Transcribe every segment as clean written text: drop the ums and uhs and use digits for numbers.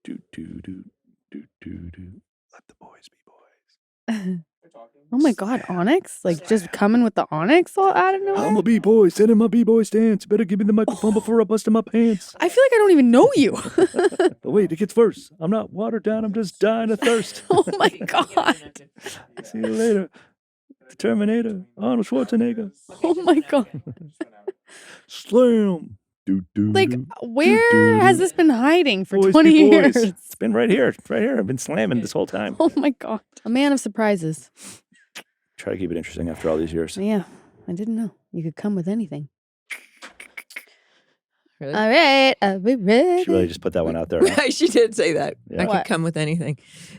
Do, do, do, do, do, do. Let the boys be boys. Oh my God, Onyx? Like just coming with the Onyx all out of nowhere? I'm a B-boy. Send in my B-boy stance. Better give me the microphone before I bust in my pants. I feel like I don't even know you. But wait, it gets worse. I'm not watered down. I'm just dying of thirst. Oh my God. See you later. The Terminator. Arnold Schwarzenegger. Oh my God. Slam. Do, do, Like, do. where has this been hiding for Boys 20 be years? boys. It's been right here. It's right here. I've been slamming this whole time. Oh my God. A man of surprises. Try to keep it interesting after all these years. Yeah, I didn't know. You could come with anything. Really? All right, are we ready? She really just put that one out there. Huh? She did say that. Yeah. I What? could come with anything.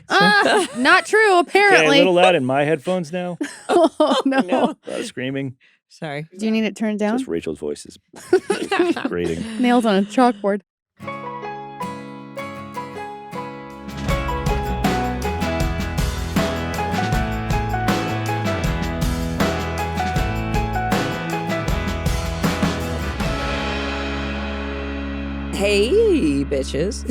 Not true, Okay, a apparently. little loud in my headphones now. Oh, no. no. A lot of screaming. Sorry. Do you need it turned down? Just Rachel's voice is grating. Nails on a chalkboard. Hey, bitches.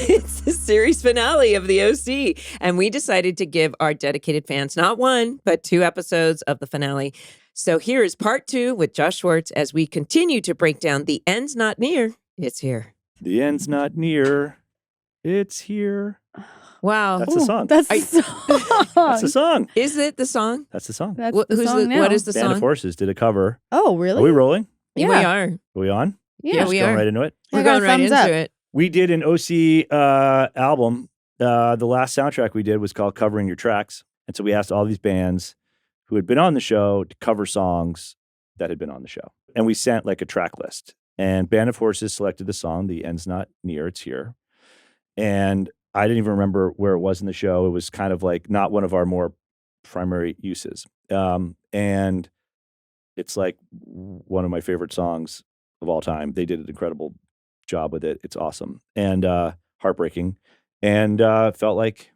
It's the series finale of the OC. And we decided to give our dedicated fans not one, but 2 episodes of the finale. So here is part 2 with Josh Schwartz as we continue to break down The End's Not Near, It's Here. The end's not near. It's here. Wow. That's the song. That's the song. That's the song. Is it the song? That's the song. That's What, the song now. what is the Band of song? Horses did a cover. Oh, really? Are we rolling? Yeah. Yeah. We are. Are we on? Yeah, Yeah. we Just going are. right into it. We're I got a going right thumbs into up. it. We did an OC album. The last soundtrack we did was called Covering Your Tracks. And so we asked all these bands who had been on the show to cover songs that had been on the show. And we sent like a track list. And Band of Horses selected the song, The End's Not Near, It's Here. And I didn't even remember where it was in the show. It was kind of like not one of our more primary uses. And it's like one of my favorite songs of all time. They did an incredible job with it. It's awesome and heartbreaking, and felt like,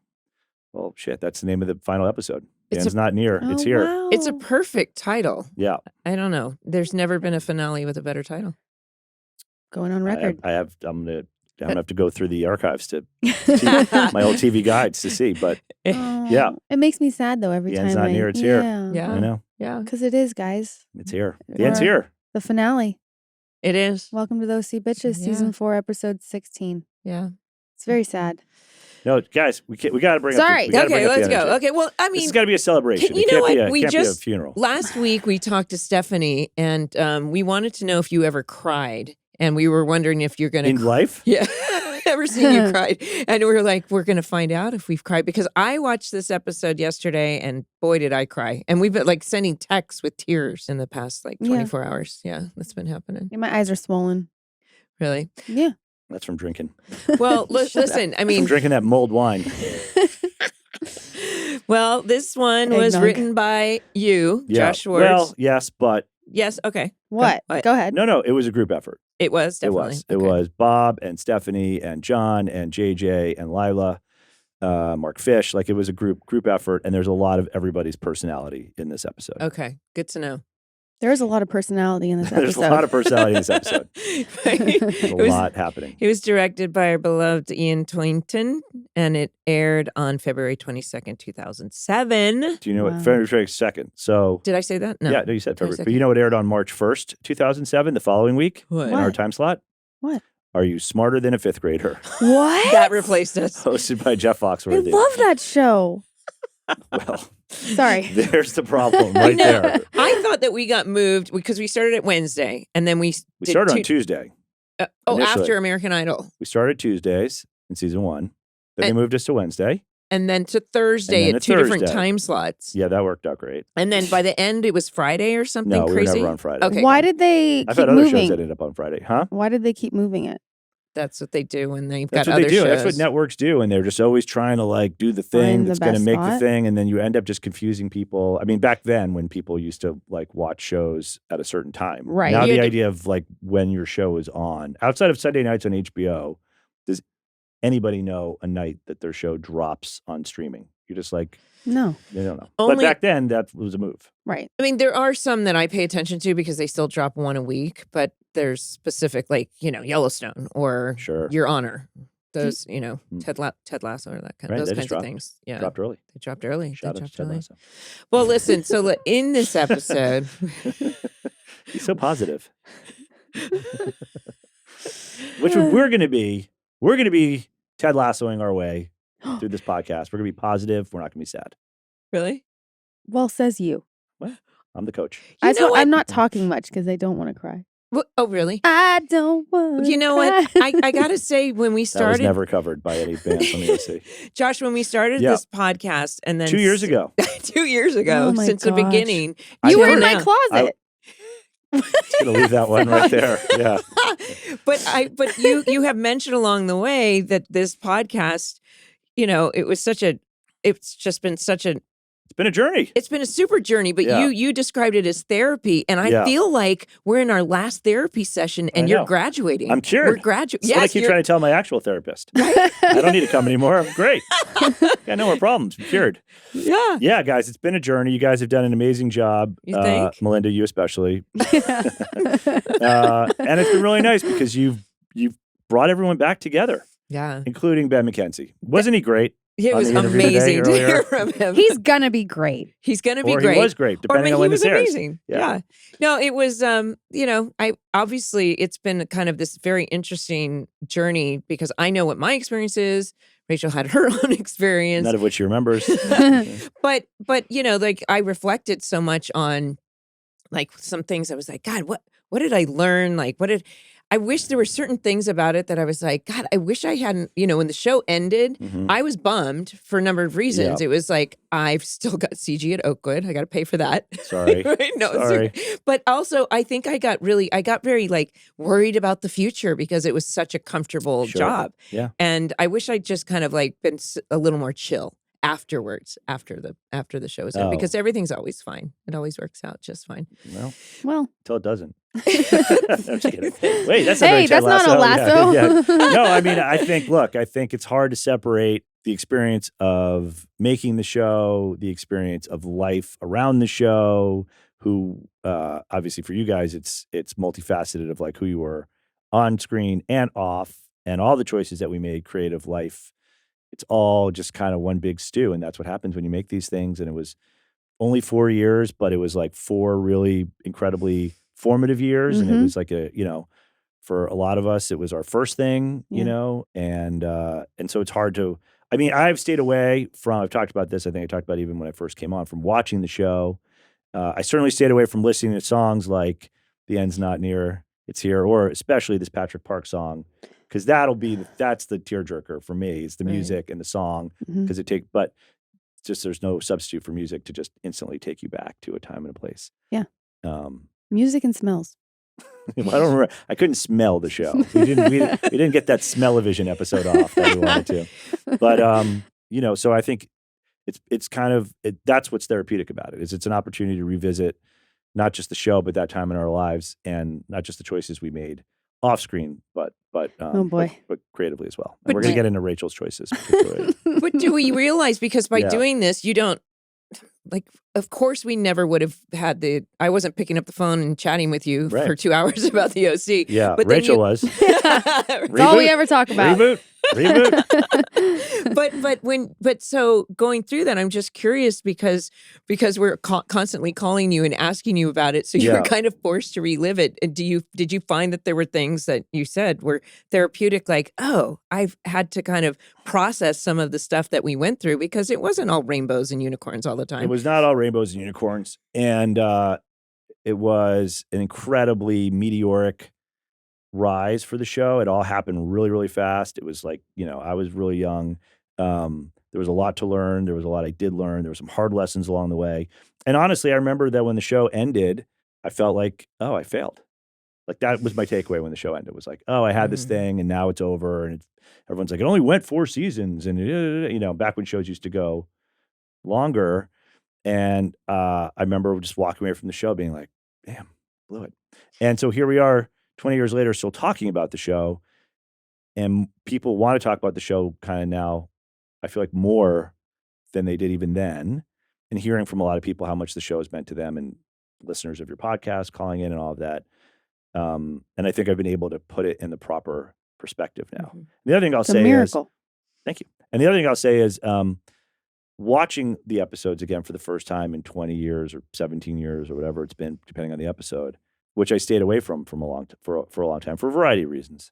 well, shit, that's the name of the final episode. The It's end's not near. Oh, It's here. wow. It's a perfect title. Yeah. I don't know. There's never been a finale with a better title. Going on record. I'm gonna have to go through the archives to my old TV guides to see, but Oh, yeah. It makes me sad, though, every The time. end's not near, it's here. Yeah. I know Yeah, Because it is, guys. it's here. The end's Or- here. The finale. it is. Welcome to those Bitches, Yeah. Season 4, Episode 16. Yeah. It's very sad. No, guys, we got to bring Sorry. up. We gotta bring Okay, up the let's go. energy. Okay, well, I This mean, has got to be a celebration. you It know can't be what? a, We can't be a just- funeral. last week we talked to Stephanie, and we wanted to know if you ever cried, and we were wondering if you're going In to. life, Yeah, ever seen you cried? And we were like, we're going to find out if we've cried because I watched this episode yesterday, and boy, did I cry! And we've been like sending texts with tears in the past like Yeah. 24 hours. Yeah, that's been happening. Yeah, my eyes are swollen. Really? Yeah. that's from drinking. Well, listen. I From mean, drinking that mulled wine. well, this one was Eggnog. written by you, Yeah. Josh Schwartz. Well, yes, but Yes. Okay. What? What? Go ahead. no, it was a group effort. It was definitely. It was Bob and Stephanie and John and JJ and Lila, Mark Fish. Like it was a group effort, and there's a lot of everybody's personality in this episode. Okay. Good to know. There's a lot of personality in this episode. There's a lot of personality in this episode. Right? There's a It was- lot happening. It was directed by our beloved Ian Toynton, and it aired on February 22nd, 2007. Do you know Wow. what February 2nd? So Did I say that? No. yeah, no, you said February, but 22nd. you know it aired on March 1st, 2007, the following week What? in our What? time slot. What? Are You Smarter Than a Fifth Grader? What? That replaced us. Hosted by Jeff I Foxworthy. love that show. Well, Sorry. there's the problem right No, there. I thought that we got moved because we started at Wednesday, and then we We did started on two- Tuesday. after initially. American Idol, We started Tuesdays in season 1. Then they And- moved us to Wednesday. and then to Thursday then at to 2 different Thursday. time slots. Yeah, that worked out great. And then by the end, it was Friday or something No, we were crazy. never on Friday. Okay. Why did they I've keep had other shows moving? that ended up on Friday. Huh? Why did they keep moving it? That's what they do when they've That's got what other they do. shows. That's what networks do. And they're just always trying to like do the thing Find the that's going to best make the spot? thing. And then you end up just confusing people. I mean, back then when people used to like watch shows at a certain time. Right. Now You the had to- idea of like when your show is on, outside of Sunday nights on HBO, does anybody know a night that their show drops on streaming? You're just like, No. they don't know. Only- But back then that was a move. Right. I mean, there are some that I pay attention to because they still drop one a week, but there's specific, like, Yellowstone or Sure. Your Honor. those, Ted Lasso or that kind Right, those they kinds just of dropped. things. Yeah. Dropped early. They dropped early. Shout They out to dropped Ted early. Lasso. Well, listen, so in this episode, He's so positive. Which we're going to be Ted Lassoing our way through this podcast. We're going to be positive. We're not going to be sad. really? Well, says you. Well, I'm the coach. I'm not talking much because I don't want to cry. Oh, really? I don't want. You know what? I gotta say, when we That was started, never covered by any band from the OC. Josh, when we started Yeah. this podcast, and then 2 years ago. 2 years ago, Oh my since the gosh. beginning, You were till in my now. closet. Just going to leave that one right there. Yeah. But you have mentioned along the way that this podcast, it's just been such a. It's been a journey. It's been a super journey, but Yeah. you described it as therapy, and I Yeah. feel like we're in our last therapy session, and I you're know. graduating. I'm cured. We're graduating. That's what I keep trying to tell my actual therapist. I don't need to come anymore. I'm great. Got no more problems. I'm cured. Yeah. Yeah, guys, it's been a journey. You guys have done an amazing job. You think? Melinda, you especially. And it's been really nice because you've brought everyone back together, Yeah. including Ben McKenzie. Wasn't he great? It On was the interview today, amazing to earlier. hear from him. He's gonna be great. He's going to be Or great. he was great, Or depending on he when was this airs. amazing. Yeah. Yeah. No, it was, I obviously it's been kind of this very interesting journey because I know what my experience is. Rachel had her own experience. None of which she remembers. But like I reflected so much on like some things. I was like, God, what did I learn? Like, I wish there were certain things about it that I was like, God, I wish I hadn't, when the show ended, Mhm. I was bummed for a number of reasons. Yeah. It was like, I've still got CG at Oakwood. I got to pay for that. Sorry. Right? No, Sorry. but also I think I got very like worried about the future because it was such a comfortable Sure. job. Yeah. And I wish I'd just kind of like been a little more chill afterwards, after the show is over, Oh. because everything's always fine. It always works out just fine. Well, Well, until it doesn't. I'm just kidding. Wait, that's not very hey, Ted that's not a lasso. Yeah. No, I mean, I think it's hard to separate the experience of making the show, the experience of life around the show, who obviously for you guys, it's multifaceted of like who you were on screen and off, and all the choices that we made, creative life. It's all just kind of one big stew. And that's what happens when you make these things. And it was only 4 years, but it was like 4 really incredibly formative years. And it Mhm. was like for a lot of us, it was our first thing, Yeah. and so it's hard to, I mean, I've stayed away from, I've talked about this, I think I talked about it even when I first came on, from watching the show. I certainly stayed away from listening to songs like The End's Not Near, It's Here, or especially this Patrick Park song, because that's the tearjerker for me. It's the Right. music and the song, Mhm. because but just there's no substitute for music to just instantly take you back to a time and a place. Yeah. Um, Music and smells. well, I don't remember. I couldn't smell the show. We didn't get that smell-o-vision episode off that we wanted to. But so I think it's kind of that's what's therapeutic about it. Is it's an opportunity to revisit not just the show, but that time in our lives, and not just the choices we made off screen, but Oh, boy. but creatively as well. And But we're gonna do- get into Rachel's choices. particularly. But do we realize, because by Yeah. doing this, you don't, like, of course we never would have had I wasn't picking up the phone and chatting with you for Right. 2 hours about the OC. Yeah, But then Rachel you- was. That's all we Reboot? ever talk about. Reboot. but so going through that, I'm just curious because we're constantly calling you and asking you about it, so you're Yeah. kind of forced to relive it. And did you find that there were things that you said were therapeutic, like, oh, I've had to kind of process some of the stuff that we went through, because it wasn't all rainbows and unicorns all the time. It was not all rainbows and unicorns, and it was an incredibly meteoric rise for the show. It all happened really, really fast. It was like, I was really young. There was a lot to learn. There was a lot I did learn. There were some hard lessons along the way. And honestly, I remember that when the show ended, I felt like, oh, I failed. Like that was my takeaway when the show ended. It was like, oh, I had this thing and now it's over. And everyone's like, it only went 4 seasons. And, back when shows used to go longer. And I remember just walking away from the show being like, damn, blew it. And so here we are 20 years later, still talking about the show. And people want to talk about the show kind of now, I feel like, more than they did even then. And hearing from a lot of people how much the show has meant to them, and listeners of your podcast calling in and all of that. And I think I've been able to put it in the proper perspective now. Mhm. The other thing I'll It's a say is, miracle. thank you. And the other thing I'll say is, watching the episodes again for the first time in 20 years or 17 years or whatever it's been, depending on the episode, which I stayed away from a long for a long time for a variety of reasons.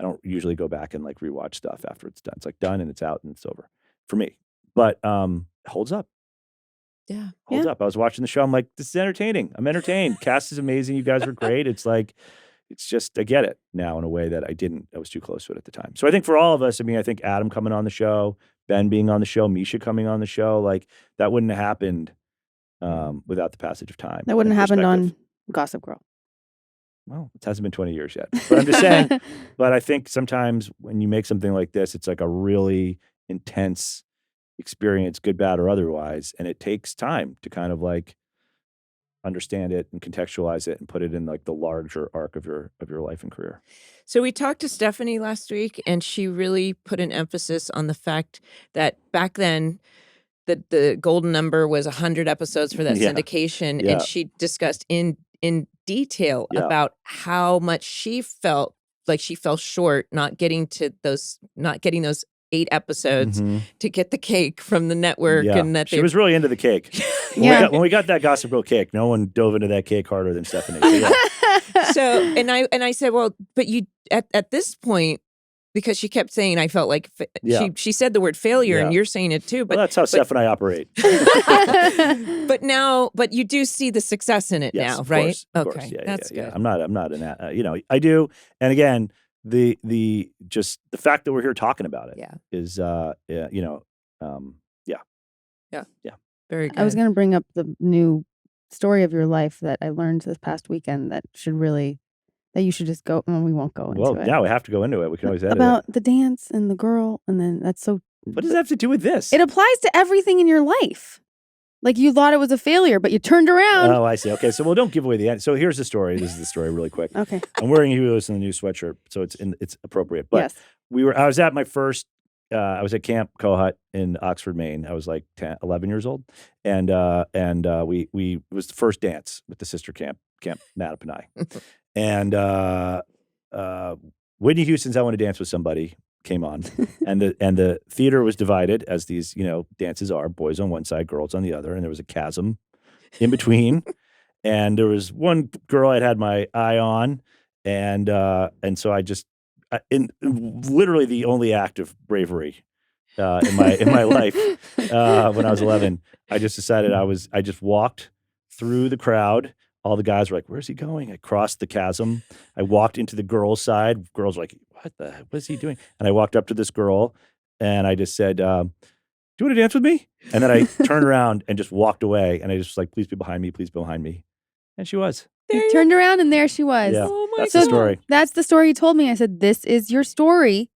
I don't usually go back and like rewatch stuff after it's done. It's like done and it's out and it's over for me. But it holds up. Yeah. Holds up. I was watching the show. I'm like, this is entertaining. I'm entertained. Cast is amazing. You guys are great. It's like, it's just, I get it now in a way that I was too close to it at the time. So I think for all of us, I mean, I think Adam coming on the show, Ben being on the show, Misha coming on the show, like that wouldn't have happened without the passage of time. That wouldn't and have happened perspective. on Gossip Girl. Well, it hasn't been 20 years yet. But I'm just saying, but I think sometimes when you make something like this, it's like a really intense experience, good, bad, or otherwise. And it takes time to kind of like understand it and contextualize it and put it in like the larger arc of your life and career. So we talked to Stephanie last week, and she really put an emphasis on the fact that back then the golden number was 100 episodes for that syndication, Yeah. and she discussed in detail Yeah. about how much she felt like she fell short not getting those 8 episodes Mhm. to get the cake from the network, Yeah. and that She was really into the cake. Yeah. When we got that Gossip Girl cake, no one dove into that cake harder than Stephanie. So, yeah. So and I said, well, but you at this point, because she kept saying I felt like Yeah. she said the word failure, and Yeah. you're saying it too. Well, that's how Steph and I operate. But you do see the success in it Yes, now, of right? course, of Okay, course. Yeah, that's yeah, good. I'm not I do. And again, the just the fact that we're here talking about it Yeah. is Very good. I was going to bring up the new story of your life that I learned this past weekend that you should just go, we won't go into well, it. now we have to go into it. We can always edit About it. the dance and the girl, and then that's so... What does that have to do with this? It applies to everything in your life. Like you thought it was a failure, but you turned around. Oh, I see. Okay, so don't give away the end. So here's the story. This is the story really quick. Okay. I'm wearing Hugo's in the new sweatshirt, so it's appropriate. But Yes. I was at my first I was at Camp Kohut in Oxford, Maine. I was like 11 years old. And we it was the first dance with the sister camp Mattap and I. And Whitney Houston's I Want to Dance with Somebody came on. and the theater was divided as these, dances are, boys on one side, girls on the other, and there was a chasm in between. And there was one girl I'd had my eye on, and so I just in literally the only act of bravery in my life when I was 11, I just decided I just walked through the crowd. All the guys were like, "Where's he going?" I crossed the chasm. I walked into the girls' side. Girls were like, what is he doing? And I walked up to this girl, and I just said, "Do you want to dance with me?" And then I turned around and just walked away. And I just was like, "Please be behind me. Please be behind me." And she was. You turned around and there she was. Yeah, Oh my that's God. the story. That's the story you told me. I said, this is your story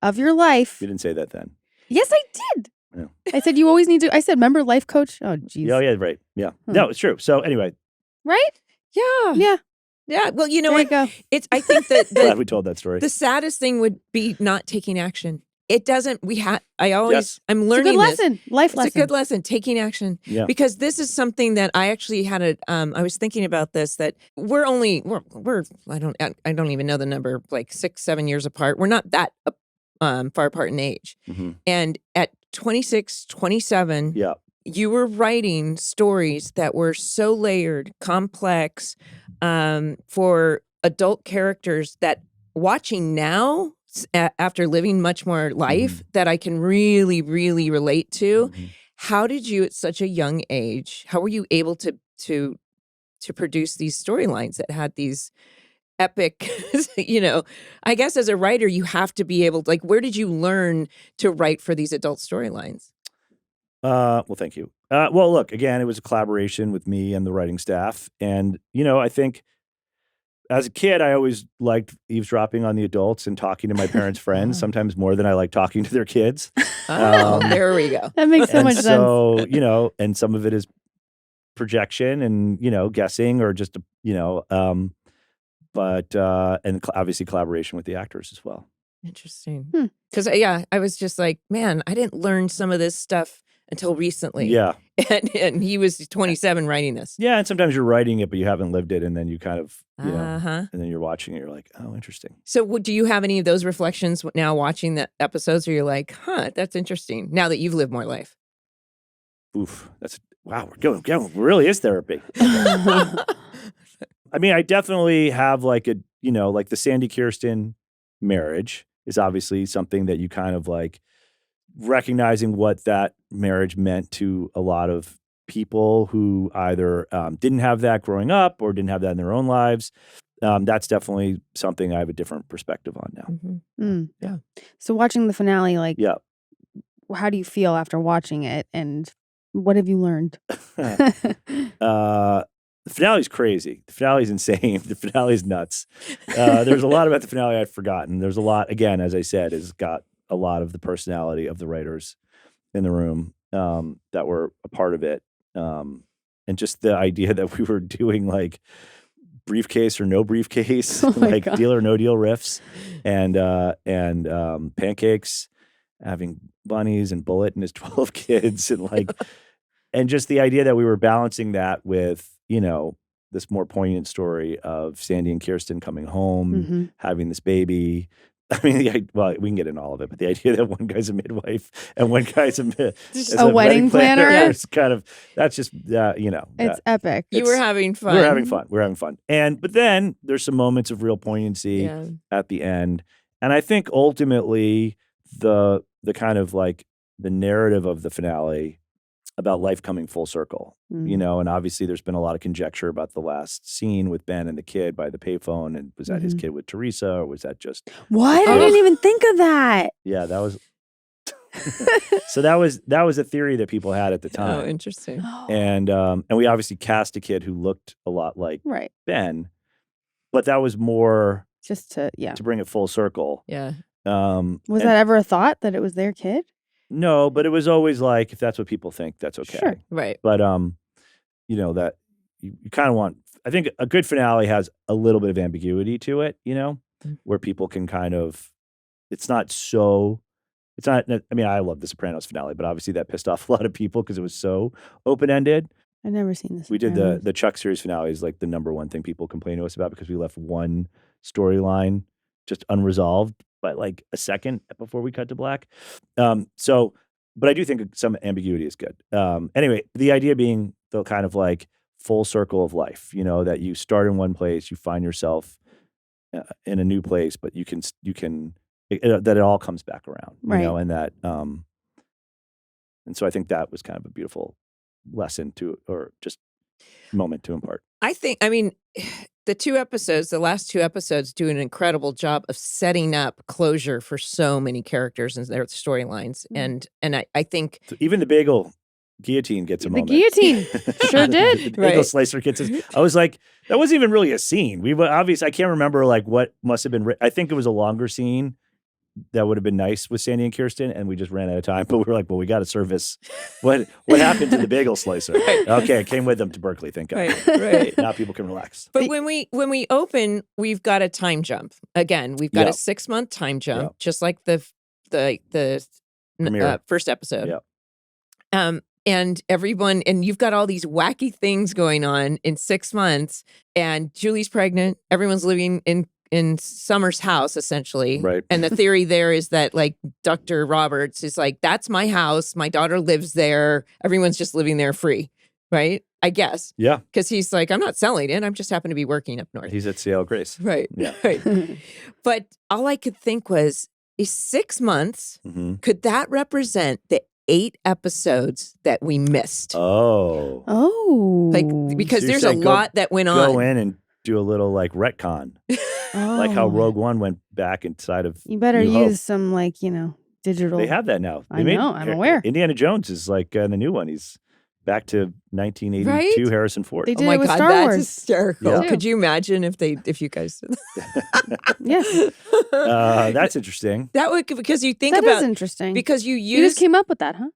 of your life. You didn't say that then. Yes, I did. Yeah. I said, you always need to. I said, remember life coach? Oh, geez. Oh, yeah, right. Yeah. No, it's true. So anyway, Right? Yeah. Yeah. Yeah. Well, you know There you what? go. I think that glad we told that story. the saddest thing would be not taking action. It doesn't. I'm Yes. learning It's a good this. lesson. Life It's lesson. a good lesson, taking action. Yeah. Because this is something that I actually had I was thinking about this, that we're I don't even know the number, like 6-7 years apart. We're not that far apart in age. Mhm. And at 26, 27, Yeah. you were writing stories that were so layered, complex, for adult characters that watching now, after living much more life, that I can really, really relate to. Mhm. How did you, at such a young age, how were you able to produce these storylines that had these epic, I guess as a writer, you have to be able to, like, where did you learn to write for these adult storylines? Well, thank you. Well, look, again, it was a collaboration with me and the writing staff. And, I think as a kid, I always liked eavesdropping on the adults and talking to my parents' friends, sometimes more than I like talking to their kids. Oh, there we go. That makes so And much sense. so, and some of it is projection and, guessing or just, but obviously collaboration with the actors as well. Interesting. Because, I was just like, man, I didn't learn some of this stuff until recently. Yeah. And he was 27 writing this. Yeah, and sometimes you're writing it, but you haven't lived it, and then you kind of, you know, Uh-huh. and then you're watching it, you're like, oh, interesting. So do you have any of those reflections now watching the episodes where you're like, huh, that's interesting, now that you've lived more life? Oof, wow, we're going, it really is therapy. I mean, I definitely have like like the Sandy Kirsten marriage is obviously something that you kind of like recognizing what that marriage meant to a lot of people who either didn't have that growing up or didn't have that in their own lives. That's definitely something I have a different perspective on now. Mm. Yeah. So watching the finale, like, Yeah. how do you feel after watching it, and what have you learned? The finale's crazy. The finale's insane. The finale's nuts. There's a lot about the finale I'd forgotten. There's a lot, again, as I said, has got a lot of the personality of the writers in the room that were a part of it. And just the idea that we were doing like briefcase or no briefcase, like God. deal or no deal riffs and pancakes, having bunnies and Bullet and his 12 kids and like, and just the idea that we were balancing that with, this more poignant story of Sandy and Kirsten coming home, having this baby. I mean, well, we can get into all of it, but the idea that one guy's a midwife and one guy's a wedding planner is kind of, that's just, it's epic. You were having fun. We're having fun. We're having fun. But then there's some moments of real poignancy at the end. And I think ultimately the kind of like the narrative of the finale about life coming full circle, and obviously there's been a lot of conjecture about the last scene with Ben and the kid by the payphone. And was that his kid with Teresa, or was that just what? I didn't even think of that. Yeah, that was. So that was a theory that people had at the time. Oh, interesting. And we obviously cast a kid who looked a lot like Ben, but that was more just to bring it full circle. Yeah. Was that ever a thought that it was their kid? No, but it was always like, if that's what people think, that's okay. Sure. Right. But that you kind of want. I think a good finale has a little bit of ambiguity to it, where people can kind of. It's not. I mean, I love the Sopranos finale, but obviously that pissed off a lot of people because it was so open ended. I've never seen this. We did the Chuck series finale is like the number one thing people complain to us about because we left one storyline just unresolved by like a second before we cut to black. But I do think some ambiguity is good. Anyway, the idea being the kind of like full circle of life, that you start in one place, you find yourself in a new place, but you can that it all comes back around, and that, and so I think that was kind of a beautiful lesson or just moment to impart. I mean, the last two episodes do an incredible job of setting up closure for so many characters and their storylines. And I think so even the bagel guillotine gets a moment. The guillotine sure did. The bagel slicer gets I was like, that wasn't even really a scene. We obviously, I can't remember like what must have been. I think it was a longer scene that would have been nice with Sandy and Kirsten, and we just ran out of time. But we were like, well, we got to service what happened to the bagel slicer. Okay, I came with them to Berkeley, thank God. Right. Now people can relax. But when we open, we've got a time jump. Again, we've got a 6-month time jump, just like the first episode. Yep. And everyone, and you've got all these wacky things going on in 6 months, and Julie's pregnant. Everyone's living in Summer's house, essentially. Right. And the theory there is that, like, Dr. Roberts is like, that's my house. My daughter lives there. Everyone's just living there free. Right? I guess. Yeah. Because he's like, I'm not selling it. I'm just happen to be working up north. He's at Cielo Grace. Right. Yeah. Right. But all I could think was, is 6 months, could that represent the 8 episods that we missed? Oh. Like, because So there's you're a saying lot that went on. Go in and do a little like retcon. Like how Rogue One went back inside of You better New use Hope. some like, digital. They have that now. I know, I'm aware. Indiana Jones is like in the new one. He's back to 1982 Right? Harrison Ford. They Oh did my it with God, Star that's Wars. hysterical. Yeah. Could you imagine if you guys did that? Yes. That's interesting. That would, because you think That about is interesting. because you You just use came up with that, huh?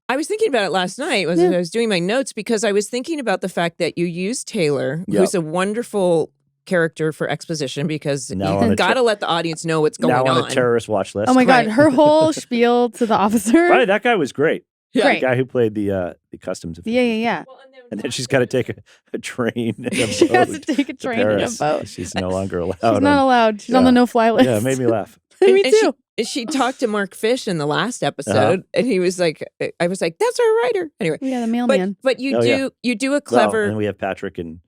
I was thinking about it last night as I was doing my notes, because I was thinking about the fact that you use Taylor, who's a wonderful character for exposition, because Now on you a got to let the audience know what's going Now on. on a terrorist watch list. Oh my God, Right. her whole spiel to the officer. Right, that guy was great. Yeah. Great. The guy who played the customs official. Yeah. And then she's got to take a train and a She has to boat take a to train and a Paris. boat. She's no longer allowed. She's not allowed. She's on the no-fly list. Yeah, it made me laugh. Me And too. she talked to Mark Fish in the last episode, and he was like, I was like, that's our writer. Anyway, Yeah, the mailman. but you Oh, do yeah. you do a Well, clever and we have Patrick and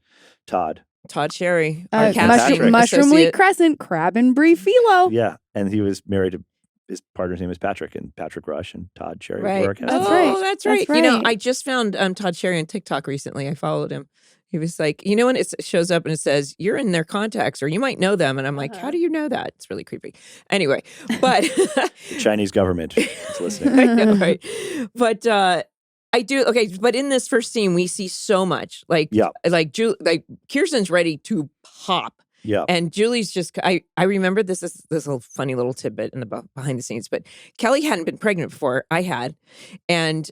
Todd. Todd Sherry, our cast Patrick. Mushroom associate. League Crescent, Crab and Brie Philo. Yeah, and he was married to his partner's name is Patrick, and Patrick Rush and Todd Sherry Right. were our cast. That's Oh, right. that's That's right. You know, right. I just found Todd Sherry on TikTok recently. I followed him. He was like, you know, when it shows up and it says, you're in their contacts or you might know them. And I'm like, how do you know that? It's really creepy. Anyway, but The Chinese government is listening. I know, right? But I do. Okay. But in this first scene, we see so much like Kirsten's ready to pop. Yeah. And Julie's just, I remember this little funny little tidbit in the behind the scenes, but Kelly hadn't been pregnant before I had. And,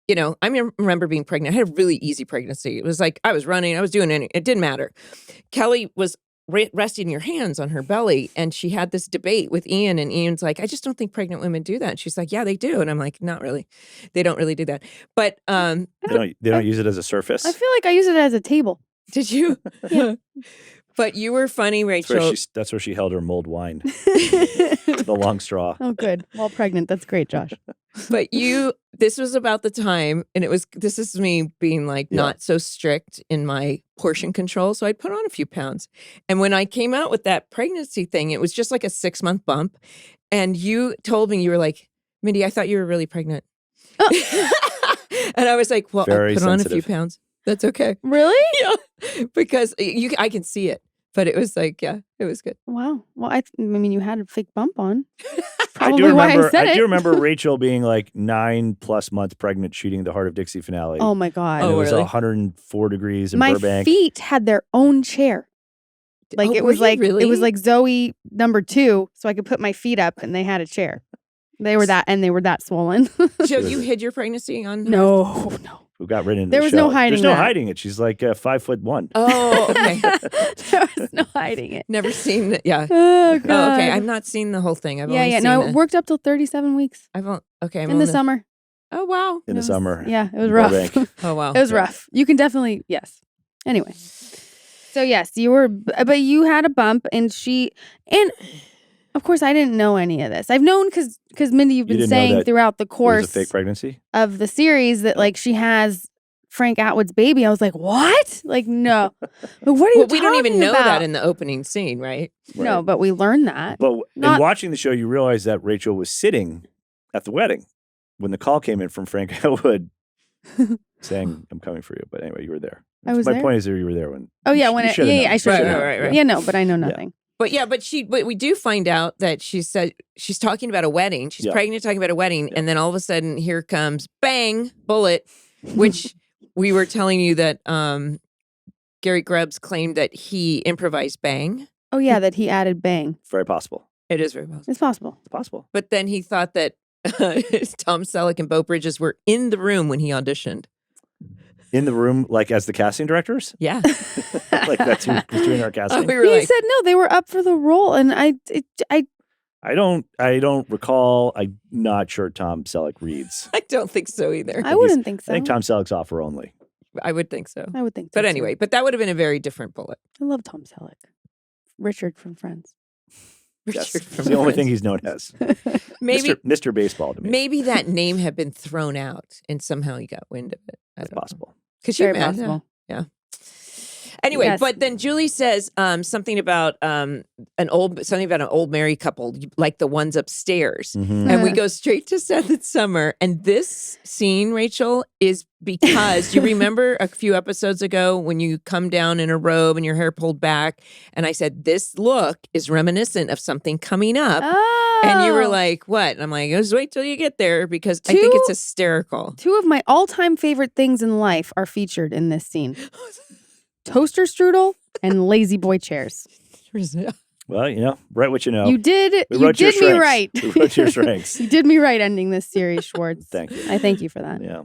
you know, I remember being pregnant. I had a really easy pregnancy. It was like, I was running, I was doing anything. It didn't matter. Kelly was resting your hands on her belly. And she had this debate with Ian, and Ian's like, I just don't think pregnant women do that. And she's like, yeah, they do. And I'm like, not really. They don't really do that. But They don't use it as a surface. I feel like I use it as a table. did you? But you were funny, Rachel. That's where she held her mulled wine. The long straw. Oh, good. While pregnant. That's great, Josh. But this was about the time, and this is me being like not so strict in my portion control. So I'd put on a few pounds. And when I came out with that pregnancy thing, it was just like a 6-month bump. And you told me, you were like, Mindy, I thought you were really pregnant. And I was like, well, Very I put on a few sensitive. pounds. That's okay. Really? Yeah. Because I can see it. But it was like, yeah, it was good. Wow. Well, I mean, you had a fake bump on. I Probably do remember. why I said it. do remember Rachel being like 9+ months pregnant, shooting the Heart of Dixie finale. Oh my God. And it Oh, was really? 104 degrees in My Burbank. feet had their own chair. Like Oh, it were was you like really? it was like Zoe #2, so I could put my feet up, and they had a chair. They were that swollen. So you hid your pregnancy on her? No. Who got written in There the was show. no hiding There's no that. hiding it. She's like 5'1". Oh, okay. There was no hiding it. Never seen it. Yeah. Oh God. Oh, okay. I've not seen the whole thing. I've only seen No, the, it worked up till 37 weeks I'm in on the summer. Oh, wow. In the summer. Yeah, it was in rough. Burbank. Oh, wow. It was rough. You can definitely, yes. Anyway. So yes, but you had a bump, and of course I didn't know any of this. I've known because Mindy, you've You been didn't know saying that throughout the It was course a fake pregnancy. of the series that like she has Frank Atwood's baby. I was like, what? Like, no. But what are you Well, we don't even talking know about? that in the opening scene, right? No, but we learned that. But Not- in watching the show, you realize that Rachel was sitting at the wedding when the call came in from Frank Atwood saying, "I'm coming for you." But anyway, you were there. I was My there? point is that you were there when. Oh yeah, you when should've known. I should have Right, known. right. Yeah, no, but I know nothing. But we do find out that she said she's talking about a wedding. She's Yeah. pregnant, talking about a wedding. Yeah. And then all of a sudden, here comes bang, bullet, which we were telling you that Gary Grubbs claimed that he improvised bang. Oh yeah, that he added bang. Very possible. It is very possible. It's possible. It's possible. But then he thought that Tom Selleck and Bo Bridges were in the room when he auditioned. In the room, like as the casting directors, Yeah. like that's who was doing our casting. We were He like, said no, they were up for the role, and I I don't recall. I'm not sure Tom Selleck reads. I don't think so either. I wouldn't think so. I think Tom Selleck's offer only. I would think so. I would think so. But too. anyway, but that would have been a very different bullet. I love Tom Selleck. Richard from Friends. Yes. Richard from It's the only Friends. thing he's known as. Maybe Mr. Baseball to me. maybe that name had been thrown out and somehow he got wind of it. It's possible. Could you Very imagine? possible. Yeah. Anyway, Yes. but then Julie says something about an old married couple, like the ones upstairs. Mhm. And we go straight to 7th Summer. And this scene, Rachel, is because you remember a few episodes ago when you come down in a robe and your hair pulled back. And I said, this look is reminiscent of something coming up. Oh. And you were like, what? And I'm like, just wait till you get there because I think it's hysterical. Two of my all-time favorite things in life are featured in this scene. Toaster strudel and lazy boy chairs. Well, write what you know. You did We you wrote your did me strengths. right. We wrote your strengths. You did me right ending this series, Schwartz. Thank you. I thank you for that. Yeah.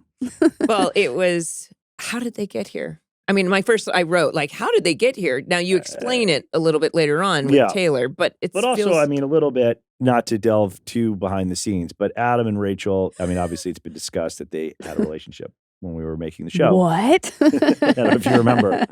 Well, it was, how did they get here? I mean, I wrote, like, how did they get here? Now, you explain it a little bit later on with Yeah. Taylor, but it's But also, I mean, a little bit, not to delve too behind the scenes, but Adam and Rachel, I mean, obviously it's been discussed that they had a relationship when we were making the show. What? I don't know if you remember.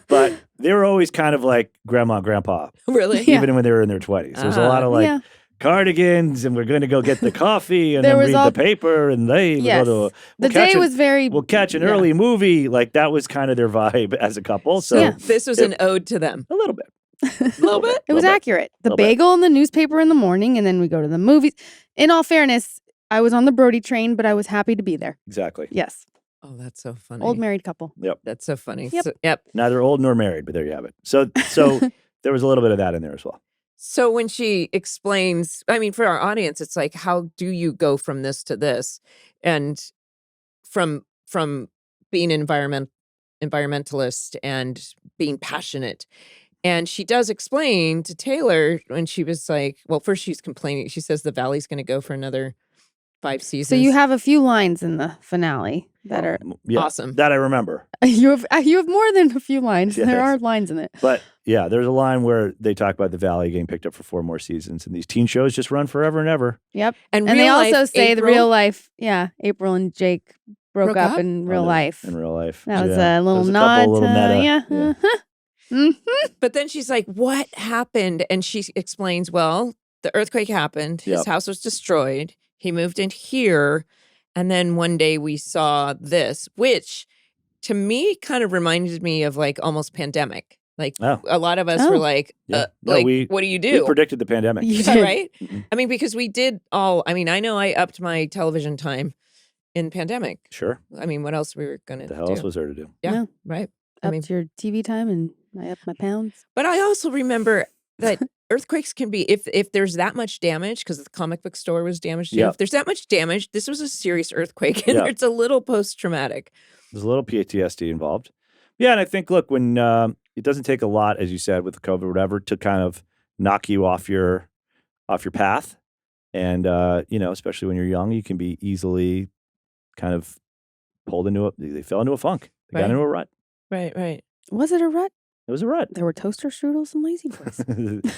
But they were always kind of like grandma and grandpa, Really? Yeah. even when they were in their 20s. There was a lot of like Yeah. cardigans, and we're going to go get the coffee and There then was read all- the paper, and they Yes. we'll The catch day an- was very. we'll catch an yeah. early movie. Like that was kind of their vibe as a couple. So Yeah. This was an ode to them. a little bit. A little bit. It was Little bit. accurate. The Little bit. bagel in the newspaper in the morning, and then we go to the movies. In all fairness, I was on the Brody train, but I was happy to be there. Exactly. Yes. Oh, that's so funny. Old married couple. That's so funny. Yep. Yep. Neither old nor married, but there you have it. So there was a little bit of that in there as well. So when she explains, I mean, for our audience, it's like, how do you go from this to this? And from being an environmentalist and being passionate. And she does explain to Taylor when she was like, well, first she's complaining. She says the Valley's going to go for another 5 seasons. So you have a few lines in the finale that are Yeah, awesome. that I remember. you have more than a few lines. Yes. There are lines in it. But yeah, there's a line where they talk about the Valley getting picked up for 4 more seasons, and these teen shows just run forever and ever. Yep. And And they real also life, say the April- real life. Yeah, April and Jake broke Broke up up? in real Oh, life. In real life. That was Yeah. a little There's nod couple to little meta. yeah. uh-huh. Mhm. But then she's like, what happened? And she explains, well, the earthquake happened. His Yep. house was destroyed. He moved in here. And then one day we saw this, which to me kind of reminded me of like almost pandemic. Like Oh. a lot of us Oh. were like, Yeah. No, like, we- what do you We do? predicted the pandemic. You Is that did. right? Mhm. I mean, because we did all, I mean, I know I upped my television time in pandemic. Sure. I mean, what else we were going to The hell do? else was there to do? Yeah, Yeah. right. I Up mean, to your TV time, and I upped my pounds. but I also remember that earthquakes can be, if there's that much damage, because the comic book store was damaged too. Yeah. If there's that much damage, this was a serious earthquake, and Yeah. it's a little post-traumatic. There's a little PTSD involved. Yeah, and I think, look, when it doesn't take a lot, as you said, with COVID or whatever, to kind of knock you off your path. And, especially when you're young, you can be easily kind of they fell into a funk. They got Right. into a rut. Right, right. Was it a rut? It was a rut. There were toaster strudels and lazy boys.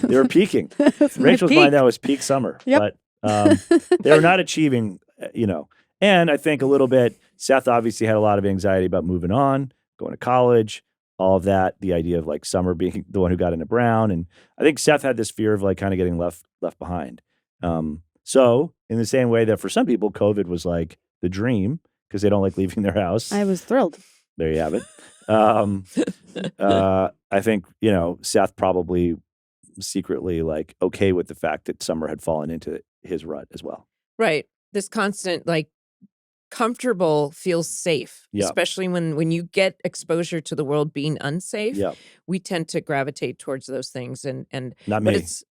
They were peaking. That's my Rachel's peak. mind, that was peak summer. Yep. But they were not achieving, And I think a little bit, Seth obviously had a lot of anxiety about moving on, going to college, all of that. The idea of like Summer being the one who got into Brown. And I think Seth had this fear of like kind of getting left behind. So in the same way that for some people, COVID was like the dream because they don't like leaving their house. I was thrilled. There you have it. I think, Seth probably secretly like okay with the fact that Summer had fallen into his rut as well. Right. This constant, like, comfortable feels safe, Yeah. especially when you get exposure to the world being unsafe. Yeah. We tend to gravitate towards those things, and Not but me. it's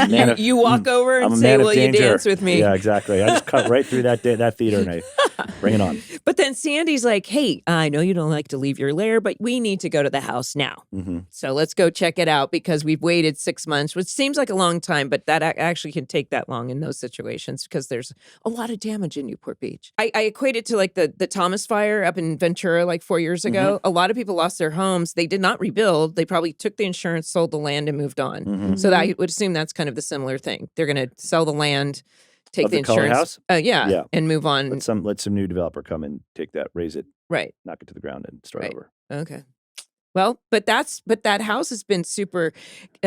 Man of- you walk over I'm and a say, man of "Will you danger." dance with me?" Yeah, exactly. I just cut right through that theater and I bring it on. But then Sandy's like, "Hey, I know you don't like to leave your lair, but we need to go to the house now. Hmm. So let's go check it out because we've waited 6 months, which seems like a long time, but that actually can take that long in those situations because there's a lot of damage in Newport Beach. I equate it to like the Thomas fire up in Ventura like 4 years ago. A lot of people lost their homes. They did not rebuild. They probably took the insurance, sold the land, and moved on. Hmm. So that, I would assume that's kind of the similar thing. They're going to sell the land, take Of the the Cullen insurance, house? yeah, Yeah. and move on. Let some new developer come and take that, raise it, Right. knock it to the ground, and start Right. over. Okay. Well, but that house has been super.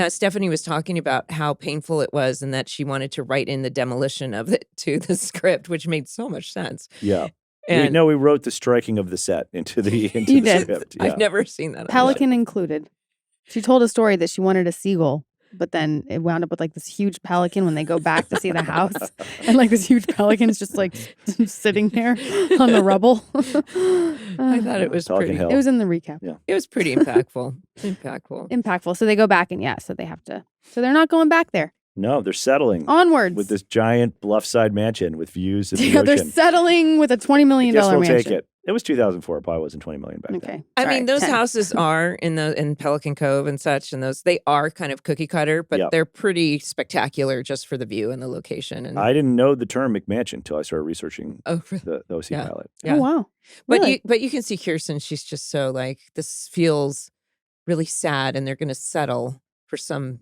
Stephanie was talking about how painful it was, and that she wanted to write in the demolition of it to the script, which made so much sense. Yeah. And we wrote the striking of the set into the You did. script. Yeah. I've never seen that. on Pelican included. She told a story that she wanted a seagull, but then it wound up with like this huge pelican when they go back to see the house. And like this huge pelican is just like sitting there on the rubble. I thought it was Pelican pretty. Hill. It was in the recap. Yeah. It was pretty impactful. Impactful. Impactful. So they go back and so they have to. So they're not going back there. No, they're settling Onwards. with this giant bluffside mansion with views of the Yeah, they're ocean. settling with a $20 million Guess we'll mansion. take it. It was 2004. It probably wasn't 20 million back then. Okay. I Sorry, mean, those 10. houses are in Pelican Cove and such, and they are kind of cookie cutter, but Yep. they're pretty spectacular just for the view and the location. And I didn't know the term McMansion until I started researching oh, the OC Yeah. pilot. yeah. Oh, wow. But Really? you can see Kirsten. She's just so like, this feels really sad, and they're going to settle for some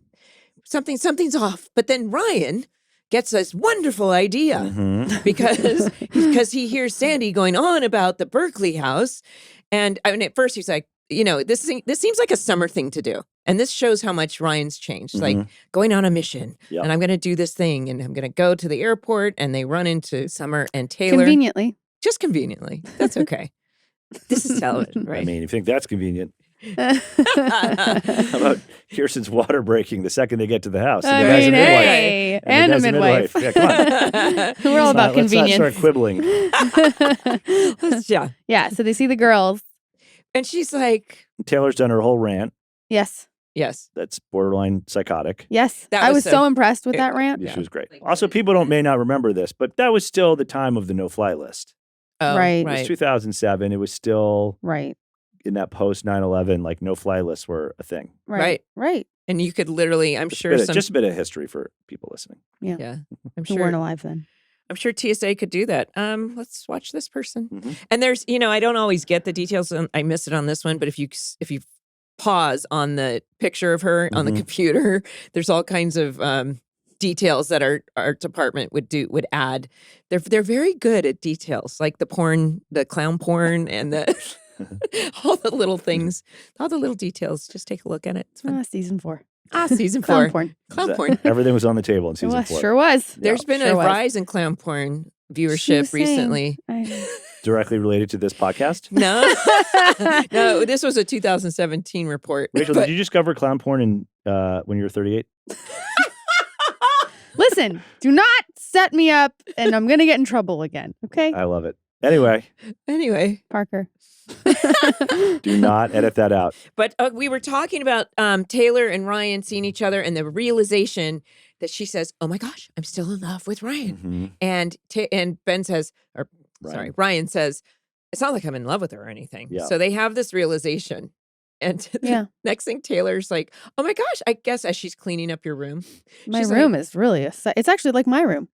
something's off. But then Ryan gets this wonderful idea Mhm. because he hears Sandy going on about the Berkeley house. And I mean, at first he's like, this seems like a summer thing to do. And this shows how much Ryan's changed, like going on a mission. Yep. And I'm going to do this thing and I'm going to go to the airport, and they run into Summer and Taylor. Conveniently. Just conveniently. That's okay. This is television, right? I mean, you think that's convenient. How about Kirsten's water breaking the second they get to the house? And the guy's a midwife. hey, and a the guy's midwife. Yeah, come on. We're all about Let's not convenience. start quibbling. Yeah. Yeah, so they see the girls. And she's like, Taylor's done her whole rant. Yes. yes. That's borderline psychotic. Yes. That I was was so- so impressed with that rant. She was great. Also, people may not remember this, but that was still the time of the no-fly list. Oh, Right. It was 2007. It was still Right. in that post 9/11, like no-fly lists were a thing. Right. Right. And you could literally, I'm sure Just a bit of history for people listening. yeah, I'm Who weren't sure, alive then. I'm sure TSA could do that. Let's watch this person. Mhm. And there's, I don't always get the details. I missed it on this one, but if you pause on the picture of her on the Mhm. computer, there's all kinds of details that our department would add. They're very good at details, like the clown porn, and the all the little things, all the little details. Just take a look at it. It's fun. Season 4. Season Clown 4. porn. Clown porn. Everything was on the table in It season was. 4. Sure was. There's been Sure a was. rise in clown porn She viewership was saying- recently. Directly related to this podcast. No, no, this was a 2017 report. Rachel, But did you discover clown porn when you were 38? Listen, do not set me up and I'm going to get in trouble again. Okay? I love it. Anyway, anyway, Parker. do not edit that out. but we were talking about Taylor and Ryan seeing each other, and the realization that she says, "Oh my gosh, I'm still in love with Ryan," Mhm. and Ben says, or Ryan. sorry, Ryan says, "It's not like I'm in love with her or anything." Yeah. So they have this realization, and Yeah. next thing Taylor's like, "Oh my gosh!" I guess as she's cleaning up your room, My she's room like, is really it's actually like my room.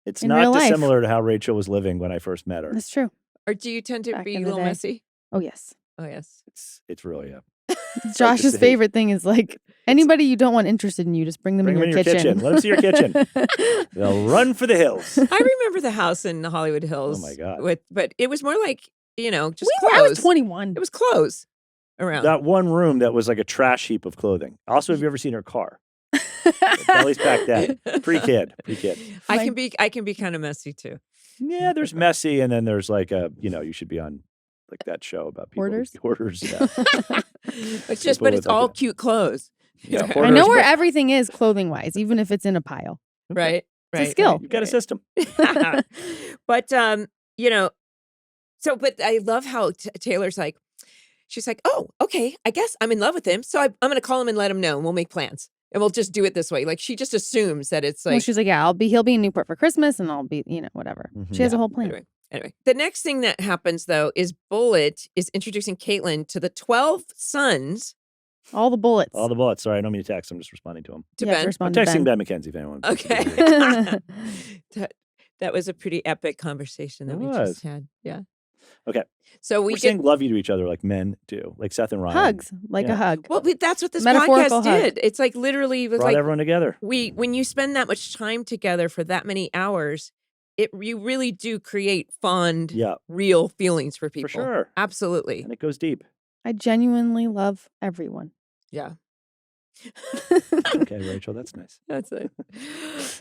It's In not real life. dissimilar to how Rachel was living when I first met her. That's true. Or do you tend to Back be a in the little day. messy? Oh, yes. Oh yes. It's really Josh's say. favorite thing is like anybody you don't want interested in you, just bring them Bring in them your in your kitchen. Let them see your kitchen. They'll run for the hills. I remember the house in Hollywood Hills. Oh, my God. But it was more like, just I was clothes. 21. It was clothes around. That one room that was like a trash heap of clothing. Also, have you ever seen her car? At least back then. Pre-kid. I can be kind of messy too. Yeah, there's messy, and then there's like you should be on like that show about people. Hoarders? Hoarders, yeah. But People it's with, like, all cute clothes. Yeah, I hoarders, know where but- everything is clothing wise, even if it's in a pile. Right. It's a Right. skill. You've got a system. But but I love how Taylor's like, she's like, "Oh, okay, I guess I'm in love with him, so I'm going to call him and let him know, and we'll make plans, and we'll just do it this way." Like she just assumes that it's like, Well, she's like, yeah, he'll be in Newport for Christmas and I'll be, whatever. Mhm. She has a Yeah, whole plan. Anyway, the next thing that happens though is Bullet is introducing Caitlin to the 12 sons All the bullets. All the bullets. Sorry, I don't mean to text. I'm just responding to him. to You have to Ben. I'm respond to texting Ben. Ben McKenzie if anyone. Okay. That was a pretty epic conversation that It we was. just had. Yeah. Okay. So we We're saying love you to each other like men do, like Seth and Ryan. Hugs, like Yeah. a hug. well, but that's what this Metaphorical podcast hug. did. It's like literally it was Brought like everyone together. when you spend that much time together for that many hours, you really do create fond, Yeah, real feelings for people. for sure. Absolutely. And it goes deep. I genuinely love everyone. Yeah. Okay, Rachel, that's nice. That's it.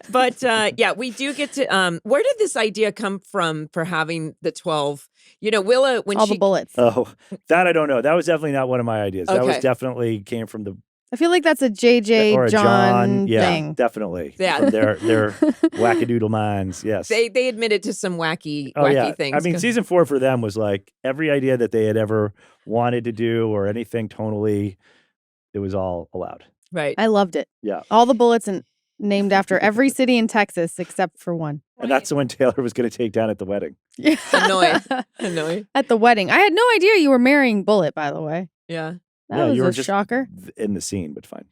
But yeah, we do get to where did this idea come from for having the 12? Willa when All she the bullets. Oh, that I don't know. That was definitely not one of my ideas. That was Okay. definitely came from the I feel like that's a JJ or a John Yeah, thing. definitely. Yeah. From their wackadoodle minds. Yes. they admitted to some wacky yeah. things. I mean, 'cause- season 4 for them was like every idea that they had ever wanted to do or anything tonally, it was all allowed. right. I loved it. Yeah. All the bullets and named after every city in Texas except for one. And that's the one Taylor was going to take down at the wedding. Yeah. Annoying. At the wedding. I had no idea you were marrying Bullet, by the way. Yeah. That Yeah, was you were a just shocker. in the scene, but fine.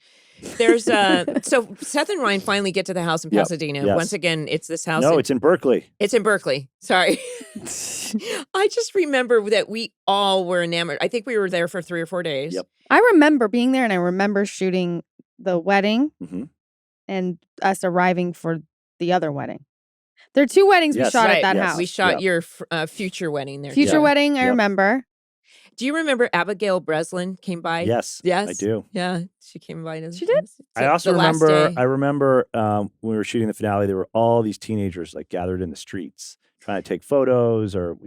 There's so Seth and Ryan finally get to the house in Yep. Pasadena. Yes. Once again, it's this house. No, it's in Berkeley. It's in Berkeley. Sorry. I just remember that we all were enamored. I think we were there for 3 or 4 days. Yep. I remember being there and I remember shooting the wedding. hmm and us arriving for the other wedding. There are 2 weddings we Yes. shot Right, at that yes. house. We shot Yeah. your future wedding there. Future too. wedding, I Yep. remember. Do you remember Abigail Breslin came by? Yes. Yes. I do. Yeah, she came by. She did? I also the last remember. day. I remember when we were shooting the finale, there were all these teenagers like gathered in the streets trying to take photos or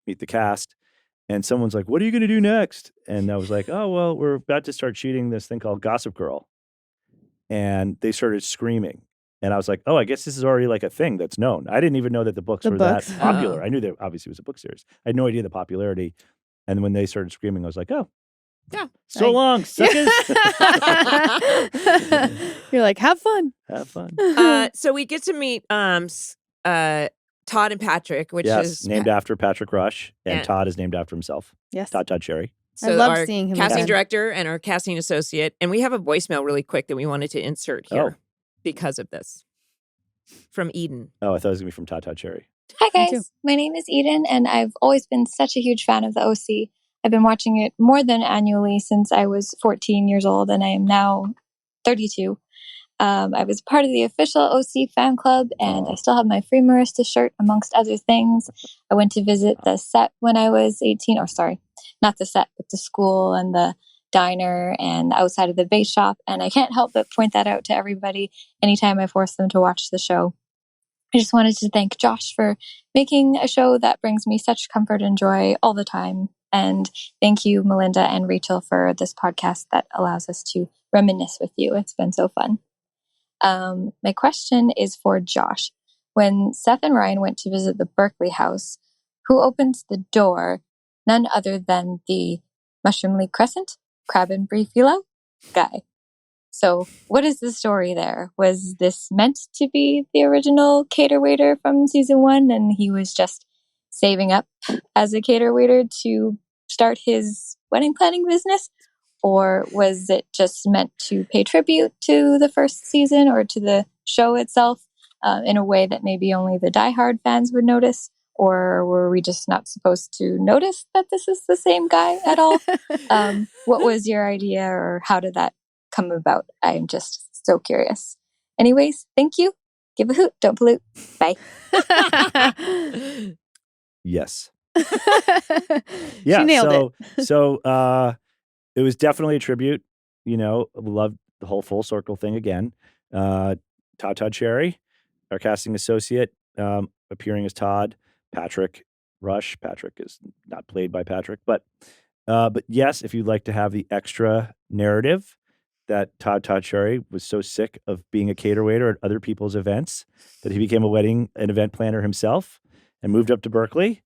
meet the cast. And someone's like, "What are you going to do next?" And I was like, "Oh well, we're about to start shooting this thing called Gossip Girl." And they started screaming, and I was like, "Oh, I guess this is already like a thing that's known." I didn't even know that the books The were books. that popular. Oh. I knew that obviously it was a book series. I had no idea the popularity. And when they started screaming, I was like, "Oh, Yeah. so long, suckers." You're like, have fun. Have fun. So we get to meet Todd and Patrick, which Yes, is named after Patrick Rush, and Yeah. Todd is named after himself. Yes. Todd Sherry. so love our seeing him casting again. director and our casting associate. And we have a voicemail really quick that we wanted to insert here because of this from Eden. Oh, I thought it was gonna be from Todd Sherry. Hi Me too. guys, my name is Eden and I've always been such a huge fan of the OC. I've been watching it more than annually since I was 14 years old and I am now 32. I was part of the official OC fan club and I still have my Free Marista shirt amongst other things. I went to visit the set when I was 18, or sorry, not the set, but the school and the diner and outside of the bait shop. And I can't help but point that out to everybody anytime I force them to watch the show. I just wanted to thank Josh for making a show that brings me such comfort and joy all the time. And thank you, Melinda and Rachel, for this podcast that allows us to reminisce with you. It's been so fun. My question is for Josh. When Seth and Ryan went to visit the Berkeley house, who opens the door? None other than the Mushroom League Crescent, Crab and Brie Philo guy. So what is the story there? Was this meant to be the original cater waiter from season 1 and he was just saving up as a cater waiter to start his wedding planning business? Or was it just meant to pay tribute to the first season or to the show itself in a way that maybe only the diehard fans would notice? Or were we just not supposed to notice that this is the same guy at all? What was your idea or how did that come about? I'm just so curious. Anyways, thank you. Give a hoot, don't pollute. Bye. Yes. She nailed it. So it was definitely a tribute. Loved the whole full circle thing again. Todd Sherry, our casting associate, appearing as Todd. Patrick Rush. Patrick is not played by Patrick, but yes, if you'd like to have the extra narrative that Todd Sherry was so sick of being a cater waiter at other people's events that he became an event planner himself and moved up to Berkeley.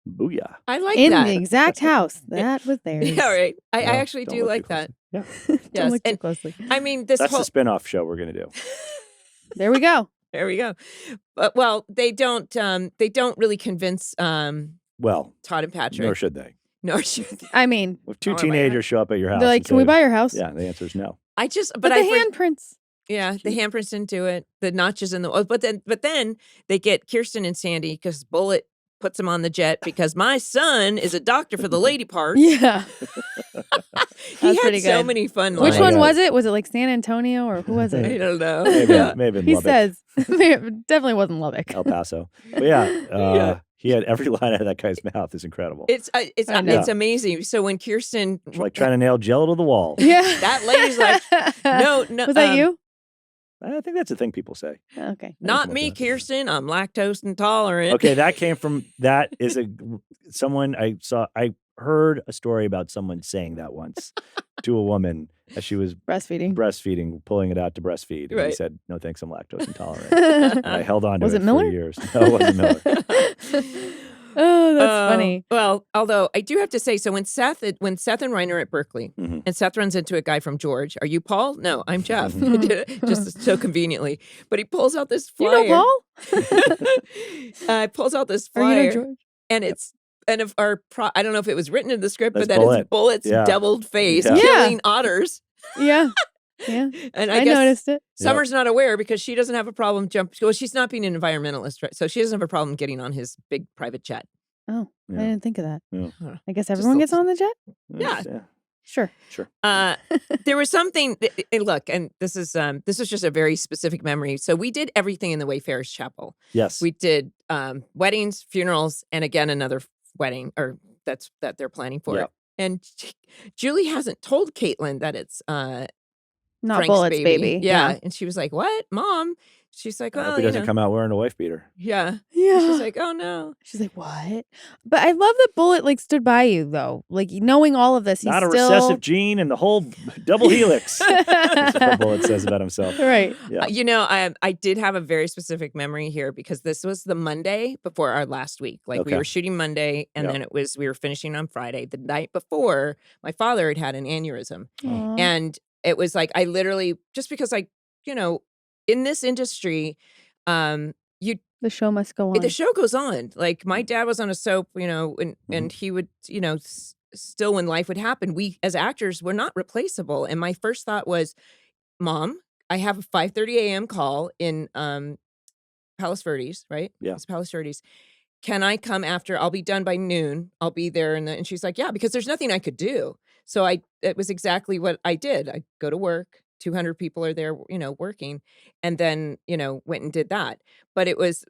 Booyah. I like In that. the exact house that was theirs. Yeah, right. I No, actually don't do look like too that. closely. Yeah. Don't look too And closely. I mean, this That's whole the spin-off show we're going to do. There we go. there we go. But they don't really convince Well, Todd and Patrick. nor should they. Nor should they. I mean, If two Oh, I like teenagers show up at your house they're like, and can we say- buy your house? Yeah, the answer is no. I just But but the I bring- handprints. yeah, the handprints didn't do it. The notches in the but then they get Kirsten and Sandy because Bullet puts him on the jet because my son is a doctor for the lady part. Yeah. He That's had pretty so good. many fun Which lines. one God. was it? Was it like San Antonio or who was I it? don't know. Maybe, Yeah. maybe in He Lubbock, says it definitely wasn't Lubbock. El Paso. But yeah, Yeah. he had every line out of that guy's mouth is incredible. It's I know. amazing. So when Kirsten It's like trying to nail Jello to the wall. Yeah. that lady's like, no, Was that you? I think that's a thing people say. Okay. not Something me, like that. Kirsten. I'm lactose intolerant. Okay, that is someone I saw. I heard a story about someone saying that once to a woman as she was Breastfeeding. breastfeeding, pulling it out to breastfeed. And he Right. said, "No, thanks, I'm lactose intolerant." And I held on to Was it it Miller? for years. No, it wasn't Miller. Oh, that's funny. Well, although I do have to say, so when Seth and Ryan are at Berkeley, Mhm. and Seth runs into a guy from George, are you Paul? No, I'm Jeff. Mhm. I did it just so conveniently. But he pulls out this You flyer. know Paul? Pulls out this Or flyer, you know George? and it's and if I don't know if it was written in the script, That's but that Bullet. it's Bullet's Yeah. doubled face Yeah. Yeah. killing otters. Yeah. Yeah. And I I guess noticed it. Summer's not aware because she doesn't have a problem Well, she's not being an environmentalist, right? So she doesn't have a problem getting on his big private jet. Oh, Yeah. I didn't think of that. Yeah. I guess Just everyone a- gets on the jet? Yeah. Sure. There was something. Look, and this was just a very specific memory. So we did everything in the Wayfarers Chapel. Yes. We did weddings, funerals, and again another wedding, or that they're planning for. Yep. And Julie hasn't told Caitlin that it's Not Frank's Bullet's baby. Yeah. And she was like, "What, Mom?" She's like, I "Well, hope he doesn't come out wearing a wife beater. Yeah. Yeah. She's like, "Oh no." She's like, what? But I love that Bullet like stood by you though. Like knowing all of this, he's Not a still recessive gene and the whole double helix. That's what Bullet says about himself. right. Yeah. I did have a very specific memory here because this was the Monday before our last week. Like we Okay. were shooting Monday and Yep. then we were finishing on Friday. The night before, my father had had an aneurysm. Aw. And it was like, I literally, just because in this industry, The show must go on. the show goes on. Like my dad was on a soap, and he would, still when life would happen, we as actors were not replaceable. And my first thought was, Mom, I have a 5:30 a.m. call in Palos Verdes, right? Yeah. It's Palos Verdes. Can I come after? I'll be done by noon. I'll be there. And she's like, yeah, because there's nothing I could do. So it was exactly what I did. I go to work. 200 people are there, working, and then, went and did that. But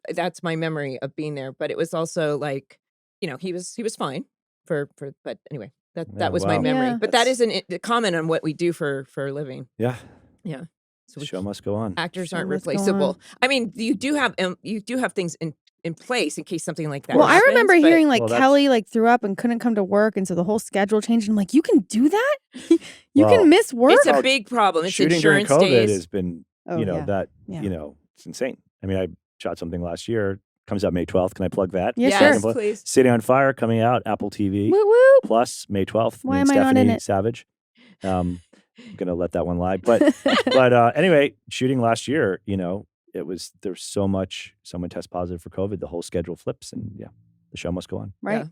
that's my memory of being there. But it was also like, he was fine but anyway, that was my wow. memory. Yeah. But that isn't a comment on what we do for a living. Yeah. Yeah. So The show must go on. actors Show aren't must go replaceable. on. I mean, you do have things in place in case something like that Well, I happens, remember but- hearing like Well, that's- Kelly like threw up and couldn't come to work, and so the whole schedule changed. I'm like, you can do that? You Well, can miss work? It's a big problem. It's Shooting during insurance COVID days. has been, Oh, yeah. Yeah. it's insane. I mean, I shot something last year. Comes out May 12th. Can I plug that? Yeah, Yes, sure. please. City on Fire coming out, Apple TV Woo woo. Plus May 12th. Why Me and am I not in Stephanie it? Savage. I'm gonna let that one lie. But anyway, shooting last year, there's so much. Someone tests positive for COVID, the whole schedule flips, and the show must go on. Right.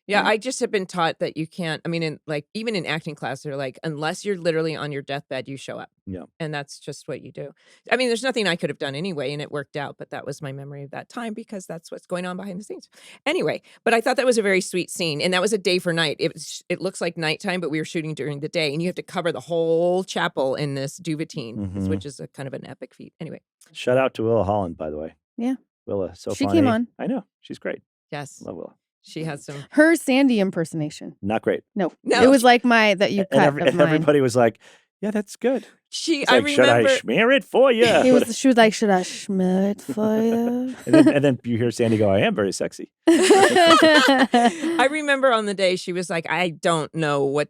Yeah, Mhm. I just have been taught that you can't. I mean, even in acting class, they're like, unless you're literally on your deathbed, you show up. Yeah. And that's just what you do. I mean, there's nothing I could have done anyway, and it worked out. But that was my memory of that time because that's what's going on behind the scenes. Anyway, but I thought that was a very sweet scene, and that was a day for night. It looks like nighttime, but we were shooting during the day, and you have to cover the whole chapel in this duvetine, Mhm. which is a kind of an epic feat. Anyway, Shout out to Willa Holland, by the way. Yeah. Willa, so She funny. came on. I know she's great. yes, Love Willa. she has some. Her Sandy impersonation. Not great. No. No. It was like that you cut of and mine. everybody was like, "Yeah, that's good." It's I like, should I remember. smear it for you? She was like, should I smear it for you? and then you hear Sandy go, "I am very sexy." I remember on the day she was like, I don't know what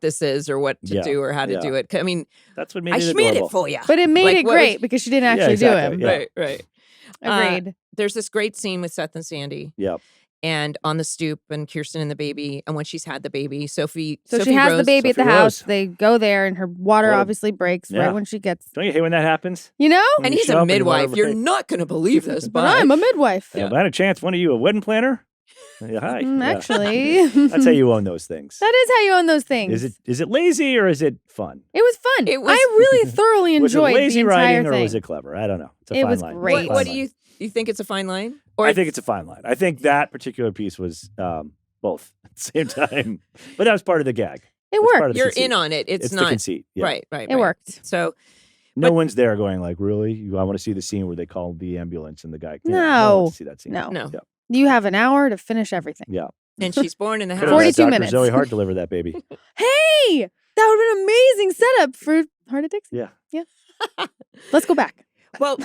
this is or what to Yeah, do or how to yeah. do it. I mean, That's what made I it smeared adorable. it for you. But it made Like, it what great was- because she didn't Yeah, actually exactly, do him. yeah. Right. Agreed. There's this great scene with Seth and Sandy Yep. and on the stoop and Kirsten and the baby. And when she's had the baby, Sophie So Sophie she has the Rose- baby at the Sophie house. Rose. They go there, and her water Well, obviously breaks yeah. right when she gets. Don't you hate when that happens? You know? When And you he's show a up and you want midwife. to You're break- not going to believe this, But I'm a midwife. Yeah. By any chance, one of you a wedding planner? Yeah, hi. Yeah. Actually, That's how you own those things. that is how you own those things. Is it lazy or is it fun? It was fun. It was- I really thoroughly Was it enjoyed lazy the entire writing or thing. was it clever? I don't know. It's a It fine was line. great. It's a What fine do line. you think it's a fine line? Or I think it's a fine line. I think that particular piece was both at the same time, but that was part of the gag. It That's part worked. of the you're conceit. in on it. It's the not conceit. Yeah. right. It worked. So No But- one's there going like, really? I want to see the scene where they call the ambulance and the guy. No. one wants to see that scene. No. No. Yeah. You have an hour to finish everything. Yeah. and she's born in the Could house. have had 42 Dr. minutes. Zoe Hart deliver that baby. Hey, that would have been an amazing setup for Heart of Dixie. Yeah. Let's go back. Well,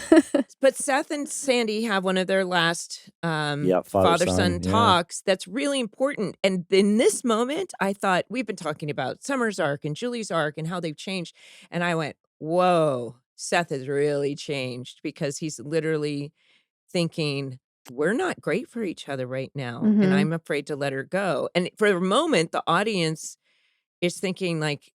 but Seth and Sandy have one of their last Yeah, father-son yeah. talks that's really important. And in this moment, I thought, we've been talking about Summer's arc and Julie's arc and how they've changed. And I went, whoa, Seth has really changed because he's literally thinking, we're not great for each other right now. Mhm. And I'm afraid to let her go. And for a moment, the audience is thinking like,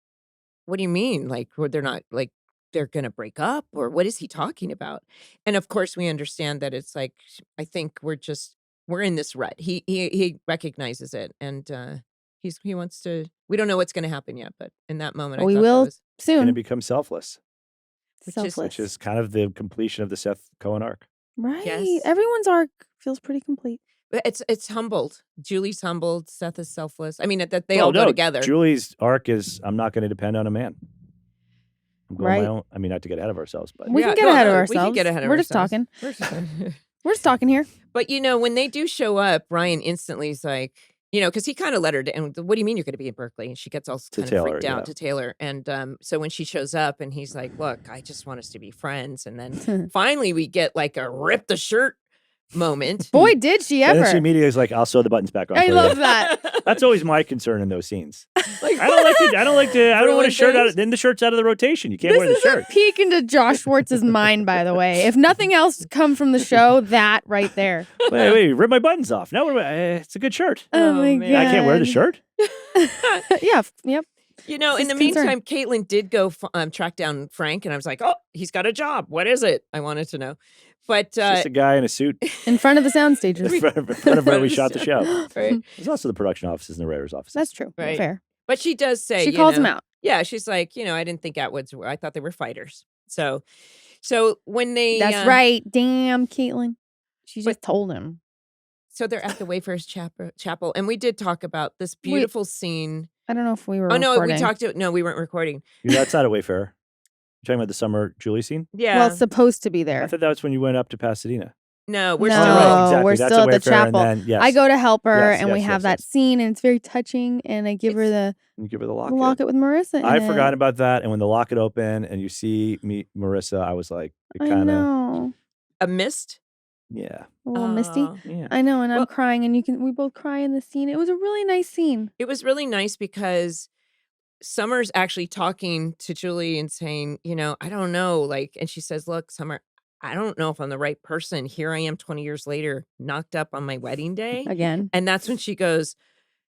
what do you mean? Like, they're not like, they're going to break up or what is he talking about? And of course we understand that it's like, I think we're in this rut. He recognizes it and he wants to, we don't know what's going to happen yet, but in that moment, We I thought will that was, Going to soon. become selfless, Selfless. which is kind of the completion of the Seth Cohen arc. right. Yes. Everyone's arc feels pretty complete. It's humbled. Julie's humbled. Seth is selfless. I mean, that they all go together. Julie's arc is I'm not going to depend on a man. I'm going Right. my own. I mean, not to get ahead of ourselves, but We can get ahead of ourselves. We can get ahead of We're just ourselves. talking. We're just We're just talking here. But when they do show up, Ryan instantly is like, because he kind of let her down. What do you mean you're going to be in Berkeley? And she gets all kind of freaked out to Taylor. And so when she shows up and he's like, look, I just want us to be friends. And then finally we get like a rip the shirt moment. Boy, did she and ever. then she immediately is like, I'll sew the buttons back on. I for you." love that. That's always my concern in those scenes. Like, I don't want Ruin a shirt out. things? Then the shirt's out of the rotation. You can't wear the This is shirt. a peek into Josh Schwartz's mind, by the way. If nothing else come from the show, that right there. Wait, rip my buttons off. No, it's a good shirt. Oh my man. god! I can't wear the shirt. Yeah. Yep. in His the concern. meantime, Caitlin did go track down Frank. And I was like, oh, he's got a job. What is it? I wanted to know. But It's just a guy in a suit In front of the sound stages. in front of where we shot the show. right. There's also the production offices and the writer's offices. That's true. Right. Fair. But she does say, She calls him out. Yeah, she's like, I didn't think Atwoods were. I thought they were fighters. So when they That's right. Damn, Caitlin. She just told him. So they're at the Wayfarers Chapel, and we did talk about this beautiful scene. I don't know if we were. Oh no, recording. we weren't recording. You're outside of Wayfarer. You're talking about the summer Julie scene? Yeah. Well, it's supposed to be I there. thought that was when you went up to Pasadena. No, we're No. still. Oh, exactly. we're That's still at the Wayfarer, and chapel. then, yes. I go to help her, Yes, and we yes, have yes, that yes. scene, and it's very touching. And I give her the You give her the locket. locket with Marissa. In I it. forgot about that. And when the locket opened and you see me, Marissa, I was like, it I kind of, know. A mist. yeah. A little misty. Yeah. I know, and Well- I'm crying, and we both cry in the scene. It was a really nice scene. It was really nice because Summer's actually talking to Julie and saying, I don't know, and she says, look, Summer, I don't know if I'm the right person. Here I am 20 years later, knocked up on my wedding day. Again. And that's when she goes,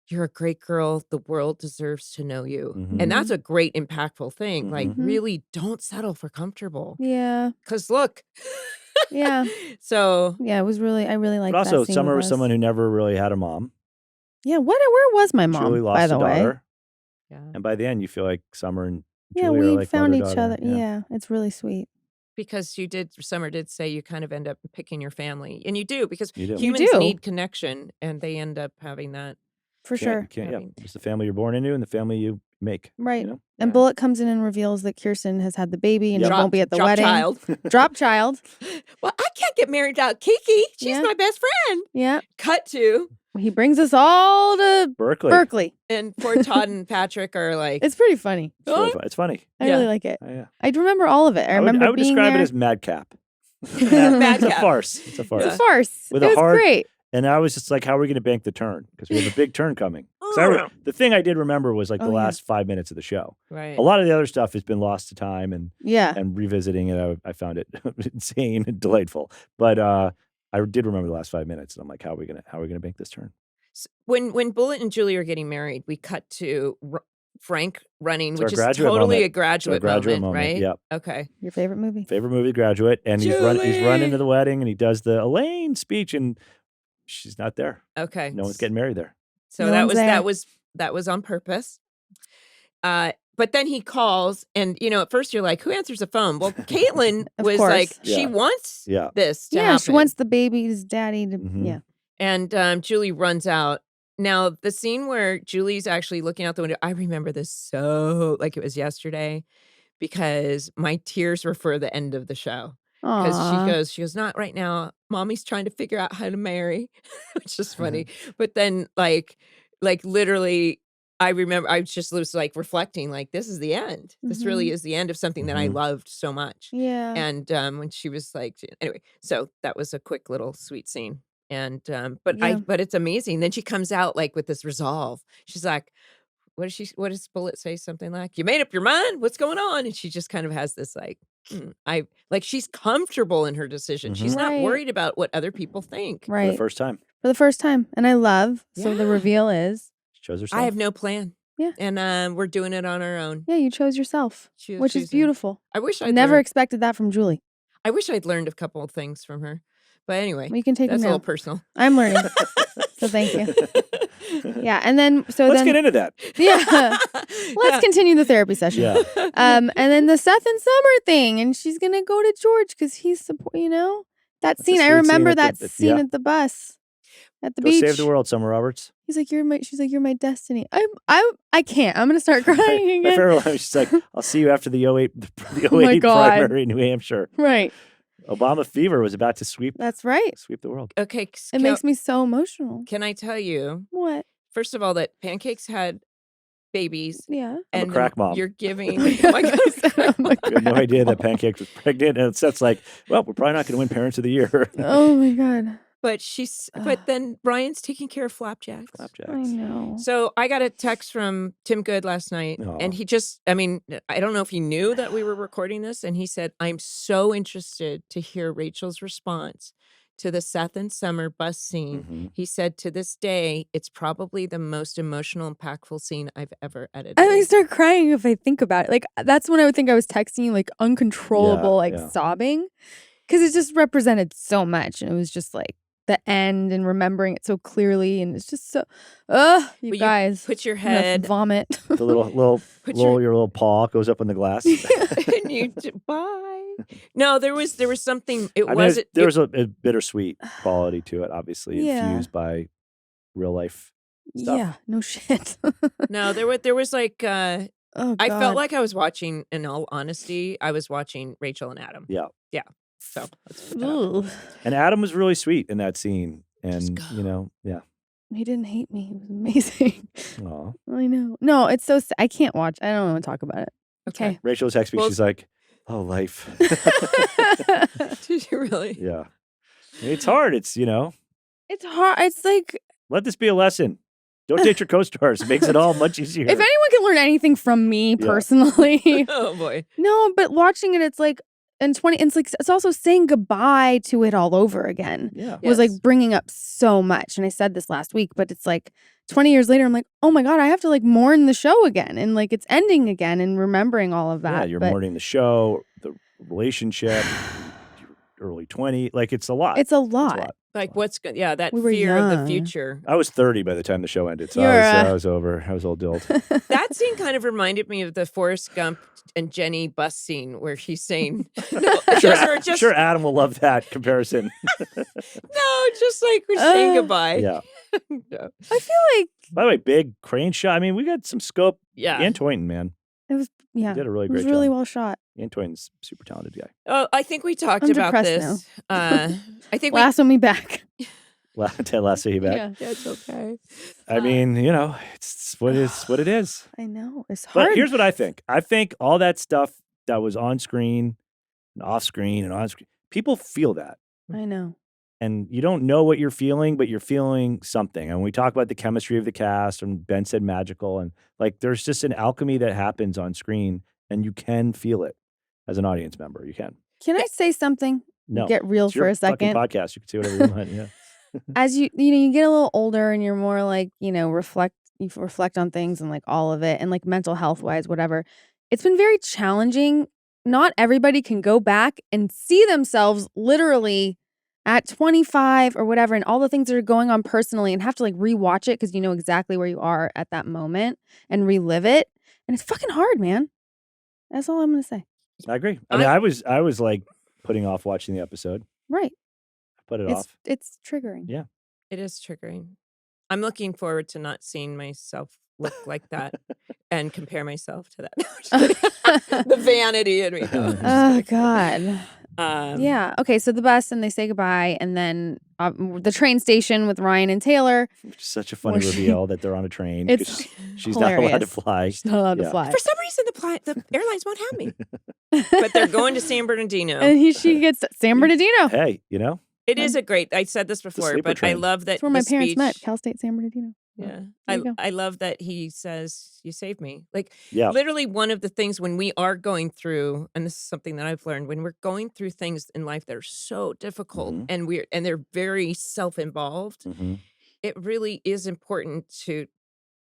you're a great girl. The world deserves to know you. Mhm. And that's a great, impactful thing. Like, Mhm. really don't settle for comfortable. Yeah. Because look. Yeah. So, Yeah, it was really, I really liked But also, that scene Summer with was us. someone who never really had a mom. Yeah, where was my mom, Julie lost by a the way? daughter. yeah. And by the end, you feel like Summer and Yeah, Julie are we like found each mother-daughter. other. Yeah, it's really sweet. Because Summer did say you kind of end up picking your family. And you do, because You do. humans do. need connection and they end up having that. For sure. Yeah. Having- It's the family you're born into and the family you make. Right. You know? And Yeah. Bullock comes in and reveals that Kirsten has had the baby and Yep. she won't be at the Drop wedding. child. Drop child. Well, I can't get married without Kiki. She's Yeah. my best friend. Yeah. Cut to. He brings us all to Berkeley. Berkeley. And poor Todd and Patrick are like, It's pretty funny. It's, really fun. It's funny. I Yeah. really like it. Oh, yeah. I remember all of it. I remember I would being describe there. it as madcap. Madcap. It's a farce. It's a farce. It's a farce. With it a was hard- great. And I was just like, how are we going to bank the turn? Because we have a big turn coming. 'Cause the thing I did remember was like the Oh, yeah. last 5 minutes of the show. right. A lot of the other stuff has been lost to time and Yeah. revisiting it. I found it insane and delightful. But I did remember the last 5 minutes. And I'm like, how are we gonna bank this turn? When Bullet and Julie are getting married, we cut to Frank running, It's our which is graduate totally moment. a graduate, graduate moment, moment, right? yep. Okay. Your favorite movie? Favorite movie, Graduate. And he's running Julie! to the wedding and he does the Elaine speech and she's not there. Okay. No one's getting married there. So No that one's was there. that was on purpose. But then he calls, and at first you're like, "Who answers the phone?" Well, Caitlin Of was course. like, Yeah. she wants Yeah. this to Yeah, happen. she wants the baby's daddy to. Mhm. Yeah. And Julie runs out. Now the scene where Julie's actually looking out the window, I remember this so like it was yesterday, because my tears were for the end of the show. Because Aw. she goes, not right now. Mommy's trying to figure out how to marry, which is funny. Mm-hmm. But then, like literally, I remember I just was like reflecting, like this is the end. This really is the end of something that I Mhm. loved so much. Yeah. And when she was like, anyway, so that was a quick little sweet scene. And but Yeah. but it's amazing. Then she comes out like with this resolve. She's like, what does Bullet say? Something like, you made up your mind? What's going on? And she just kind of has this like, she's comfortable in her decision. She's not Right. worried about what other people think. For the Right. first time. For the first time. And I love. So the Yeah. reveal is. She chose herself. I have no plan. Yeah. And we're doing it on our own. Yeah, you chose yourself. Which is Choosing. beautiful. I wish I I'd never learned, expected that from Julie. I wish I'd learned a couple of things from her. But anyway, We can take that's them a little now. personal. I'm learning. So thank you. Yeah. And then Let's get into that. Yeah. Let's continue the therapy session. Yeah. And then the Seth and Summer thing, and she's gonna go to George because he's that That's a scene. I sweet remember scene that at the- scene yeah. at the bus. at the Go beach. save the world, Summer Roberts. She's like, you're my destiny. I can't. I'm gonna start crying My again. favorite line, she's like, I'll see you after the 08, the Oh my 08 God. primary in New Hampshire. Right. Obama fever was about to sweep That's right. the world. Okay. It makes me so emotional. Can I tell you, What? first of all, that Pancakes had babies. Yeah. I'm a and crack mom. You're giving. Oh Oh my God. Oh my We had no idea that Pancakes was pregnant. And that's like, well, we're probably not going to win Parents of the Year. Oh my God. But then Brian's taking care of Flapjacks. I know. So I got a text from Tim Good last night, and he I don't know if he knew that we were recording this, and he said, I'm so interested to hear Rachel's response to the Seth and Summer bus scene. Mm-hmm. He said, to this day, it's probably the most emotional, impactful scene I've ever edited. I start crying if I think about it. Like, that's when I would think I was texting you, like, uncontrollable, sobbing. Because it just represented so much. And it was just like the end and remembering it so clearly. And it's just so, you guys. Put your I'm gonna head. vomit. The your little paw goes up on the glass. And you bye. No, there was something. There was a bittersweet quality to it, obviously infused by real life stuff. Yeah, no shit. No, there was like Oh, I felt God. like I was watching, in all honesty, I was watching Rachel and Adam. Yeah. So Ugh. And Adam was really sweet in that scene. And, He didn't hate me. It was amazing. Aw. I know. No, it's so I can't watch. I don't want to talk about it. Okay. Rachel texted me. She's like, oh, life. Did you really? Yeah. It's hard. It's, It's hard. It's like, let this be a lesson. Don't date your co-stars. It makes it all much easier. if anyone can learn anything from me personally. Oh boy. No, but watching it, it's like, it's also saying goodbye to it all over again. Yeah. Was like bringing up so much. And I said this last week, but it's like 20 years later, I'm like, oh my God, I have to like mourn the show again. And like it's ending again and remembering all of that. Yeah, you're mourning the show, the relationship, your early 20. Like it's a lot. It's a lot. Like what's good? Yeah, that We were fear of the young. future. I was 30 by the time the show ended, so You're, I was over. I was old dolt. That scene kind of reminded me of the Forrest Gump and Jenny bus scene where he's saying, no, I'm sure Adam will love that comparison. no, just like we're saying goodbye. Yeah. No. I feel like By the way, big crane shot. I mean, we got some scope. Yeah. Ann Toynton, man. it was, He did a really it great was really job. well shot. Ann Toynton's a super talented guy. Oh, I think we talked I'm about depressed this. I think Lasso me back. Ted Lasso, he back. Yeah. it's okay. I mean, it's what it is. I know. It's hard. But here's what I think. I think all that stuff that was on screen and off screen and on screen, people feel that. I know. And you don't know what you're feeling, but you're feeling something. And we talk about the chemistry of the cast, and Ben said magical. And like, there's just an alchemy that happens on screen, and you can feel it as an audience member. You can. Can I say something? No. Get real It's for your a second. fucking podcast. You can say whatever you want. Yeah. As you get a little older and you're more like, reflect on things and like all of it and like mental health wise, whatever. It's been very challenging. Not everybody can go back and see themselves literally at 25 or whatever and all the things that are going on personally and have to like rewatch it because you know exactly where you are at that moment and relive it. And it's fucking hard, man. That's all I'm going to say. I agree. I mean, I was like putting off watching the episode. Right. Put it off. It's triggering. Yeah. It is triggering. I'm looking forward to not seeing myself look like that and compare myself to that. The vanity in me. No, Oh, God. Um, Yeah. Okay. So the bus and they say goodbye. And then the train station with Ryan and Taylor. Which is such a funny Where she- reveal that they're on a train. It's 'cause she's not allowed to hilarious. fly. She's not allowed Yeah. to fly. For some reason, the airlines won't have me. But they're going to San Bernardino. And she gets San Bernardino. Hey, It is a great. I said this before, sleeper but I train. love that. That's where my the parents speech- met. Cal State San Bernardino. Yeah, There you go. I love that he says, "You saved me." Like Yeah. literally, one of the things when we are going through, and this is something that I've learned, when we're going through things in life that are so difficult Mhm. and they're very self-involved, Mhm. it really is important to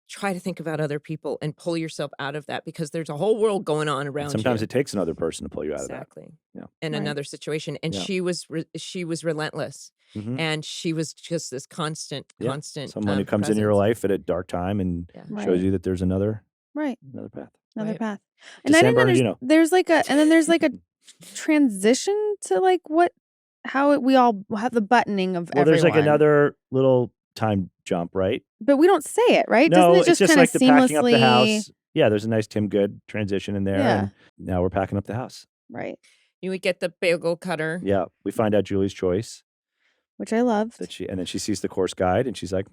try to think about other people and pull yourself out of that because there's a whole world going on around Sometimes you. it takes another person to pull you out Exactly. Yeah. In Right. another situation, and Yeah. she was relentless, of that. Mhm. and she was just this constant. Someone who comes into your presence. life at a dark time and Yeah. Right. shows you that there's another Right. path. Another Right. path. To And I San didn't Bernardino. understand. There's like a transition to like what we all have the buttoning of Well, everyone. there's like another little time jump, right? But we don't say it, right? No, Doesn't it it's just just kind of like the packing up the seamlessly? house. Yeah, there's a nice Tim Good transition in there. Yeah. And now we're packing up the house. Right. You would get the bagel cutter. Yeah, we find out Julie's choice. Which I loved. And then she sees the course guide and she's like,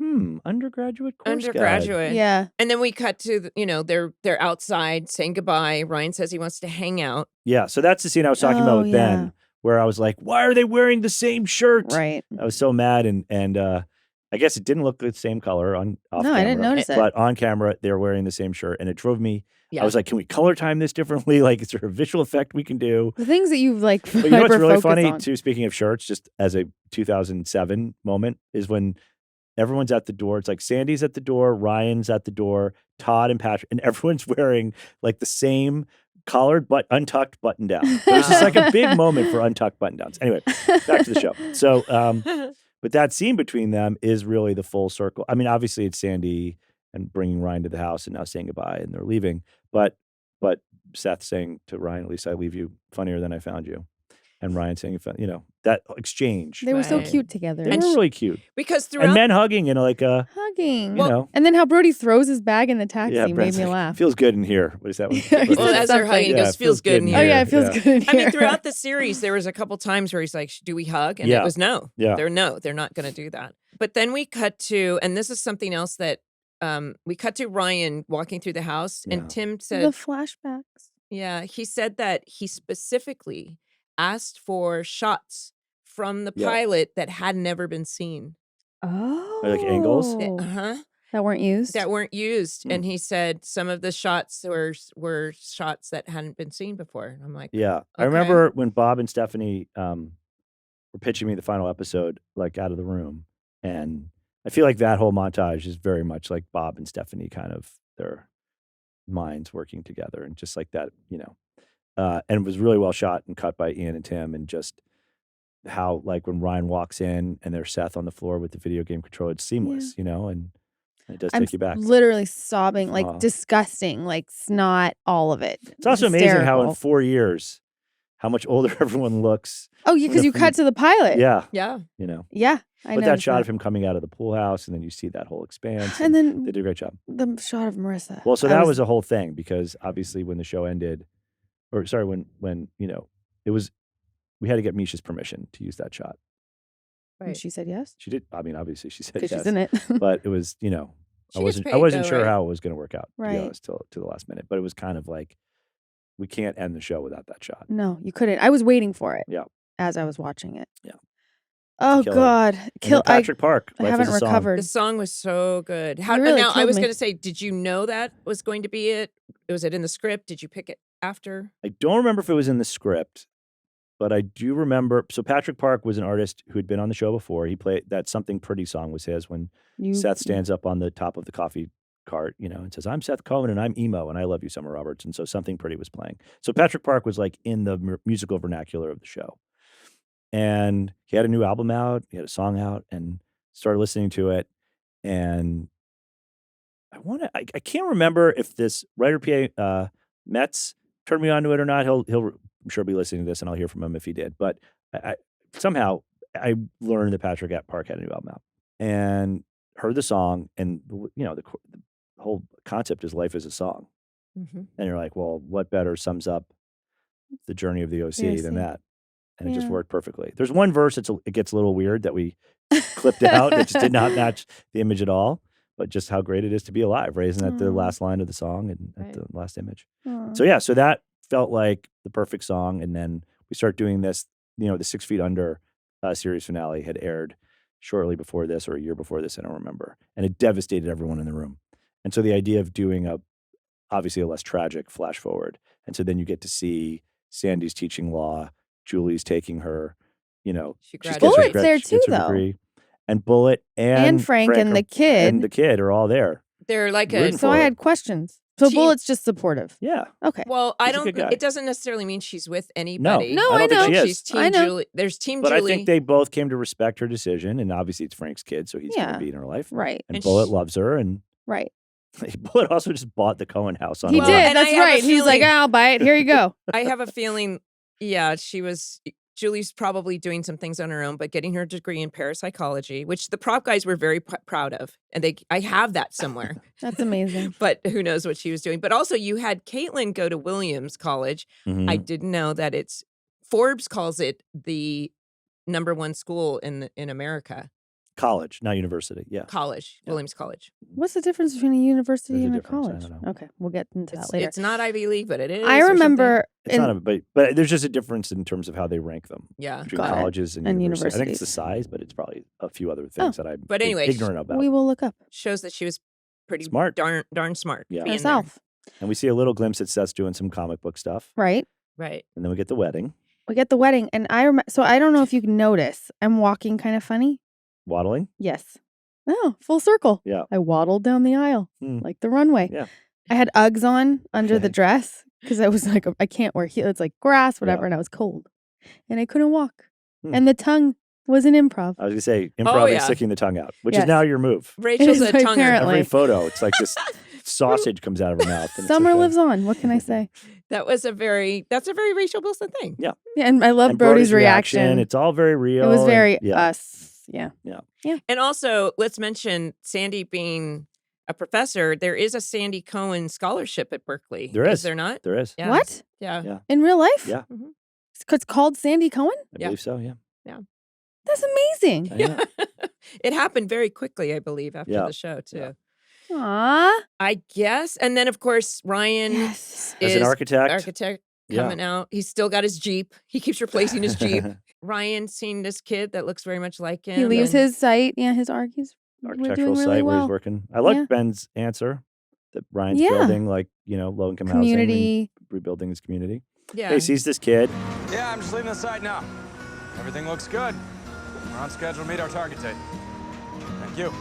undergraduate course guide. Undergraduate. Yeah. And then we cut to, they're outside saying goodbye. Ryan says he wants to hang out. Yeah, so that's the scene I was talking about with Ben, where I was like, why are they wearing the same shirt? Right. I was so mad. And I guess it didn't look the same color off camera. I didn't notice it. But on camera, they were wearing the same shirt. And it drove me. Yeah. I was like, can we color time this differently? Like, is there a visual effect we can do? The things that you like But you know what's really funny, on. too, speaking of shirts, just as a 2007 moment, is when everyone's at the door. It's like Sandy's at the door, Ryan's at the door, Todd and Patrick, and everyone's wearing like the same collared but untucked button down. It was just like a big moment for untucked button downs. Anyway, back to the show. So, but that scene between them is really the full circle. I mean, obviously it's Sandy and bringing Ryan to the house and now saying goodbye and they're leaving. But Seth saying to Ryan, at least I leave you funnier than I found you. And Ryan saying, that exchange. They were so Right. cute together. They were really cute. Because And throughout men hugging in like a, Hugging. you know. And then how Brody throws his bag in the taxi Yeah, made Brent's me like, laugh. feels good in here. What is that one? Yeah, he well, said as they're hugging, he Yeah, goes, feels good in Oh, here. yeah, it feels good in I here. mean, throughout the series, there was a couple times where he's like, do we hug? And Yeah. it was no. Yeah. They're not going to do that. But then we cut to, and this is something else that we cut to Ryan walking through the house, Yeah. and Tim The said, flashbacks. yeah, he said that he specifically asked for shots from the Yeah. pilot that had never been seen. Oh. Like angles? Uh-huh. That weren't used? That weren't used. Hmm. And he said some of the shots were shots that hadn't been seen before. And I'm like, Yeah. I Okay. remember when Bob and Stephanie were pitching me the final episode, like out of the room. And I feel like that whole montage is very much like Bob and Stephanie, kind of their minds working together and just like that, and it was really well shot and cut by Ian and Tim, and just how, like, when Ryan walks in and there's Seth on the floor with the video game controller, it's seamless, and it does I'm take you back. literally sobbing, like Aw. disgusting, like snot, all of it. It's also amazing how in Hysterical. 4 years, how much older everyone looks. Oh, yeah, because you cut to the pilot. Yeah. yeah. Yeah. I But that noticed shot of him coming out of the pool house, and then you see that whole expanse. And They then did a great job. the shot of Marissa. Well, so I that was a whole thing, because obviously when the show ended, or sorry, when it was, we had to get Misha's permission to use that shot. And she said yes She did. I mean, obviously she said because yes, she's in it. but it was, She I gets wasn't paid, sure though, right? how it was going to work out, to Right. be honest, till to the last minute. But it was kind of like, we can't end the show without that shot. No, you couldn't. I was waiting for it. Yeah. As I was watching it. Yeah. Oh Killer. God, And then Patrick Park. I Life haven't is a Song. recovered. The song was so good. You really Now, I killed was me. going to say, did you know that was going to be it? Was it in the script? Did you pick it after? I don't remember if it was in the script, but I do remember. So Patrick Park was an artist who had been on the show before. He played that Something Pretty song was his, when Seth stands up on the top of the coffee cart, and says, "I'm Seth Cohen and I'm emo and I love you, Summer Roberts." And so Something Pretty was playing. So Patrick Park was like in the musical vernacular of the show. And he had a new album out, he had a song out, and started listening to it. And I can't remember if this writer PA Metz turned me on to it or not. He'll I'm sure be listening to this, and I'll hear from him if he did. But somehow I learned that Patrick Park had a new album out, and heard the song, and the whole concept is life is a song. Mm-hmm. And you're like, well, what better sums up the journey of the OC than that? And it just Yeah. worked perfectly. There's one verse it gets a little weird that we clipped out that just did not match the image at all, but just how great it is to be alive, right? Isn't that the Aw. last line of the song and Right. at the last image? Aw. So yeah, so that felt like the perfect song. And then we start doing this, the 6 Feet Under series finale had aired shortly before this, or a year before this, I don't remember. And it devastated everyone in the room. And so the idea of doing obviously a less tragic flash forward. And so then you get to see Sandy's teaching law, Julie's taking her, She she's graduated. Bullet's there gets too, her though. degree. And Bullet and Frank and the and the kid. kid are all there. They're like Rooting a. for So I her. had questions. So Team- Bullet's just supportive. Yeah. Okay. Well, I He's a don't. good guy. It doesn't necessarily mean she's with anybody. No, I don't think know. she is. She's Team I know. Julie. There's Team But Julie. I think they both came to respect her decision, and obviously it's Frank's kid, so he's going Yeah. to be in her life. Right. And And Bullet sh- loves her, and Right. Bullet also just bought the Cohen house on He her Well, own. did. and I That's have a right. He's like, feeling- I'll buy it. Here you go. I have a feeling. Yeah, she was Julie's probably doing some things on her own, but getting her degree in parapsychology, which the prop guys were very proud of. And I have that somewhere. That's amazing. But who knows what she was doing. But also you had Caitlin go to Williams College. Mhm. I didn't know that Forbes calls it the #1 school in America. College, not university. Yeah. College, Yeah. Williams College. What's the difference between a university There's a and a difference. I college? don't know. Okay, we'll get into that later. It's not Ivy League, but it is. I or remember, It's not but there's just a difference in terms of how they rank them Yeah. between Got it. colleges and And universities. I think it's the universities. size, but it's probably a few other things that I'm But anyway, ignorant about. we will look up Shows that she was pretty Smart. darn smart. Yeah. being there. herself, And we see a little glimpse at Seth doing some comic book stuff. right? Right. And then we get the wedding, We get the wedding, and so I don't know if you can notice, I'm walking kind of funny. waddling. Yes. Oh, full circle. Yeah. I waddled down the aisle Hmm. like the runway. Yeah. I had Uggs on under the Okay. dress because I was like, I can't wear heels. It's like grass, whatever, Yeah. and I was cold, and I couldn't walk. Hmm. And the tongue was an improv. I was going to say improv yeah. sticking the tongue out, which Yes. is now your move. Rachel's is a tonguer. apparently. Every photo, it's like this sausage comes out of her mouth. and it's Summer like a- lives on. What can I say? That's a very Rachel Bilson thing. Yeah. Yeah, and I love And Brody's reaction. It's all very real. It was very and- yeah. us. Yeah. And also, let's mention Sandy being a professor. There is a Sandy Cohen scholarship at Berkeley. There is. there not? There is. Yeah. What? Yeah. Yeah. In real life? Yeah. Mhm. It's called Sandy Cohen? I Yeah. believe so. Yeah. That's amazing. Yeah. It happened very quickly, I believe, after Yeah. the show too. Yeah. Aw. I guess. And then, of course, Ryan Yes. As is an architect. Yeah. coming out. He's still got his Jeep. He keeps replacing his Jeep. Ryan seen this kid that looks very much like him. He leaves and- his site. Yeah, his arc. We're Architectural doing site really where well. he's working. I like Yeah. Ben's answer that Ryan's Yeah. building, like, low income housing, Community. and rebuilding his community. Yeah. He sees this kid. Yeah, I'm just leaving the site now. Everything looks good. We're on schedule to meet our target date. Thank you.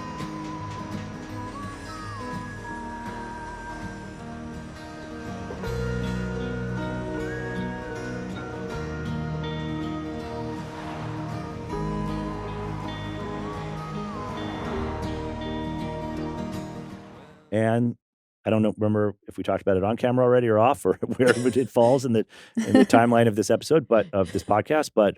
And I don't remember if we talked about it on camera already or off, or where it falls in the timeline of this episode, but of this podcast. But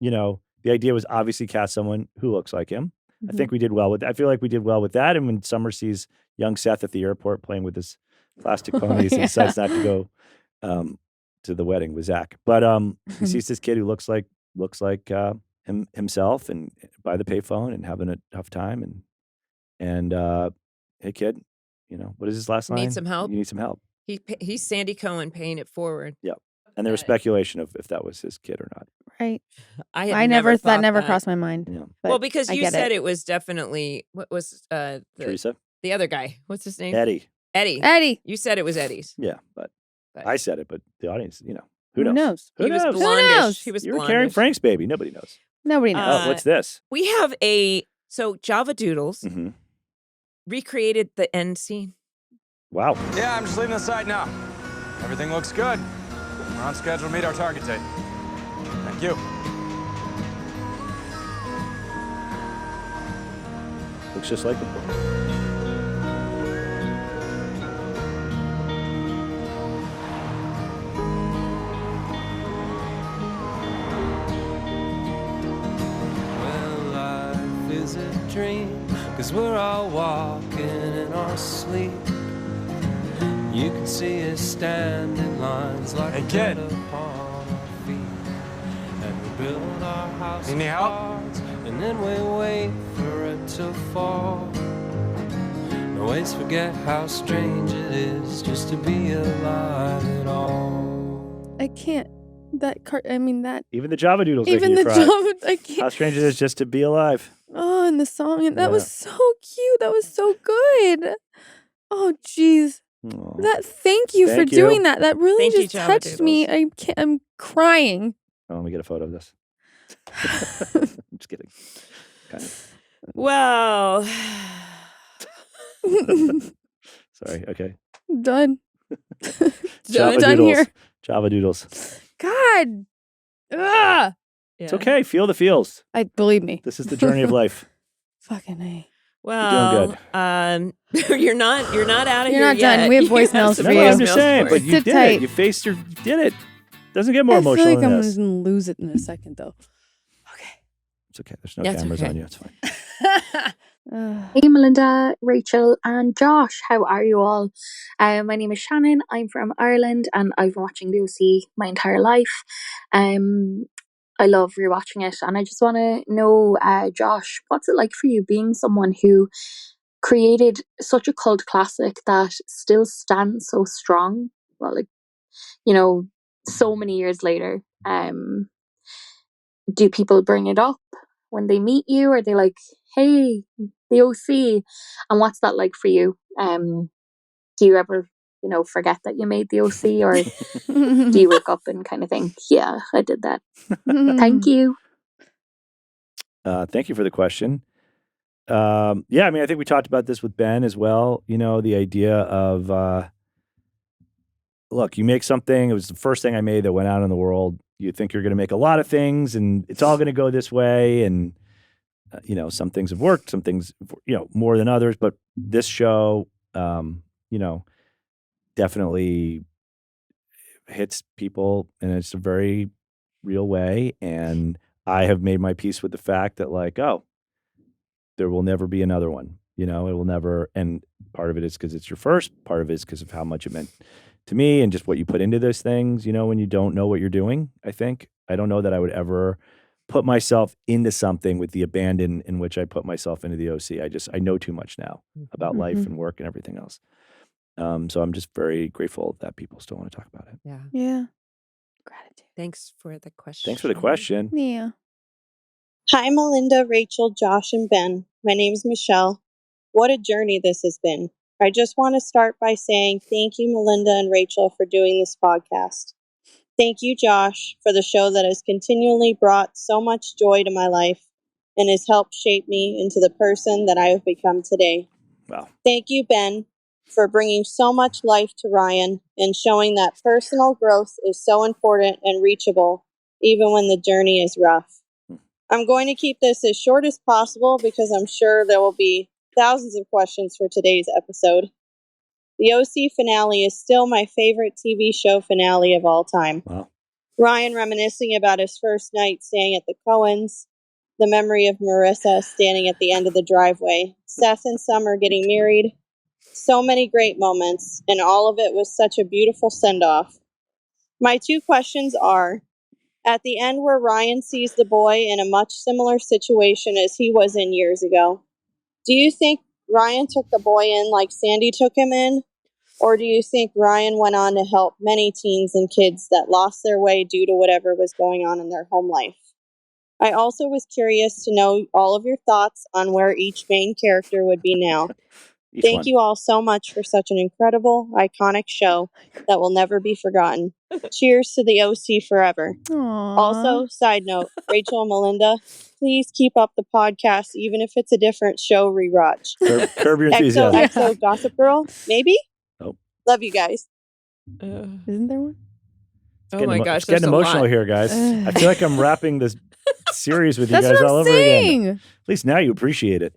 the idea was obviously cast someone who looks like him. I think we did well with. I feel like we did well with that. And when Summer sees young Seth at the airport playing with his plastic ponies, and decides not to go to the wedding with Zach. But he sees this kid who looks like himself, and by the payphone and having a tough time. And hey, kid, what is his last line? Need some help? You need some help. He's Sandy Cohen paying it forward. And there was Okay. speculation of if that was his kid or not. Right. I had I never thought that never that. crossed my mind. Yeah. But Well, because I you get said it was definitely what was Teresa, the other guy? What's his name? Eddie. Eddie. Eddie. You said it was Eddie's. Yeah, but But- I said it, but the audience, who Who knows? knows? Who He was knows? blondish. knows? He was You were carrying blondish. Frank's baby. Nobody knows. Nobody knows. Oh, what's this? We have so Java Doodles Hmm. recreated the end scene. Wow. Yeah, I'm just leaving the site now. Everything looks good. We're on schedule to meet our target date. Thank you. Looks just like him. Well, life is a dream, 'cause we're all walking in our sleep. You can see us stand in lines like Hey, a kid. bed upon our feet. And we build our house Need any of help? cards, and then we wait for it to fall. Always forget how strange it is just to be alive at all. I can't. That. Even the Java Doodles Even making the you cry. job. I can't. How strange it is just to be alive. Oh, and the song. And that was Yeah. so cute. That was so good. Oh, jeez. Aw. Thank you for Thank you. doing that. That really Thank you, just Java touched me. I'm crying. Oh, let me get a photo of this. I'm just kidding. Kind of. Well, Sorry. Okay. Done. Java Done Doodles. here. Java Doodles. God. Ugh. It's okay. Feel the feels. I believe me. This is the journey of life. Fucking A. Well, doing you're not out of You're here not done. yet. We have You voicemails some for No, you. I'm just voicemails saying, for but us. you Sit did tight. it. You did it. Doesn't get more I emotional feel like than I'm this. going to lose it in a second, though. It's okay. There's no That's cameras okay. on you. It's fine. Hey, Melinda, Rachel, and Josh. How are you all? My name is Shannon. I'm from Ireland, and I've been watching the OC my entire life. I love rewatching it, and I just want to know, Josh, what's it like for you being someone who created such a cult classic that still stands so strong? Well, like, so many years later. Do people bring it up when they meet you? Are they like, hey, the OC? And what's that like for you? Do you ever, forget that you made the OC, or do you wake up and kind of think, yeah, I did that? Thank you. Thank you for the question. Yeah, I mean, I think we talked about this with Ben as well. The idea of, look, you make something. It was the first thing I made that went out in the world. You think you're going to make a lot of things, and it's all going to go this way. And some things have worked, some things, more than others. But this show, definitely hits people in a very real way. And I have made my peace with the fact that, like, there will never be another one. It will never. And part of it is because it's your first. Part of it is because of how much it meant to me and just what you put into those things. When you don't know what you're doing, I don't know that I would ever put myself into something with the abandon in which I put myself into the OC. I know too much now about life and work and everything else. So I'm just very grateful that people still want to talk about it. Yeah. Yeah. Gratitude. Thanks for the question. Thanks for the question. Yeah. Hi, Melinda, Rachel, Josh, and Ben. My name's Michelle. What a journey this has been. I just want to start by saying thank you, Melinda and Rachel, for doing this podcast. Thank you, Josh, for the show that has continually brought so much joy to my life and has helped shape me into the person that I have become today. Wow. Thank you, Ben, for bringing so much life to Ryan and showing that personal growth is so important and reachable, even when the journey is rough. I'm going to keep this as short as possible because I'm sure there will be thousands of questions for today's episode. The OC finale is still my favorite TV show finale of all time. Wow. Ryan reminiscing about his first night staying at the Cohens, the memory of Marissa standing at the end of the driveway, Seth and Summer getting married. So many great moments, and all of it was such a beautiful send-off. My two questions are, at the end where Ryan sees the boy in a much similar situation as he was in years ago, do you think Ryan took the boy in like Sandy took him in? Or do you think Ryan went on to help many teens and kids that lost their way due to whatever was going on in their home life? I also was curious to know all of your thoughts on where each main character would be now. Thank you all so much for such an incredible, iconic show that will never be forgotten. Cheers to the OC forever. Aww. Also, side note, Rachel and Melinda, please keep up the podcast, even if it's a different show rewatch. Curb your enthusiasm. XOXO Gossip Girl, maybe? Nope. Love you guys. Isn't there one? Oh my gosh, It's getting there's a emotional lot. here, guys. I feel like I'm wrapping this series with you That's guys what all I'm over saying. again. At least now you appreciate it.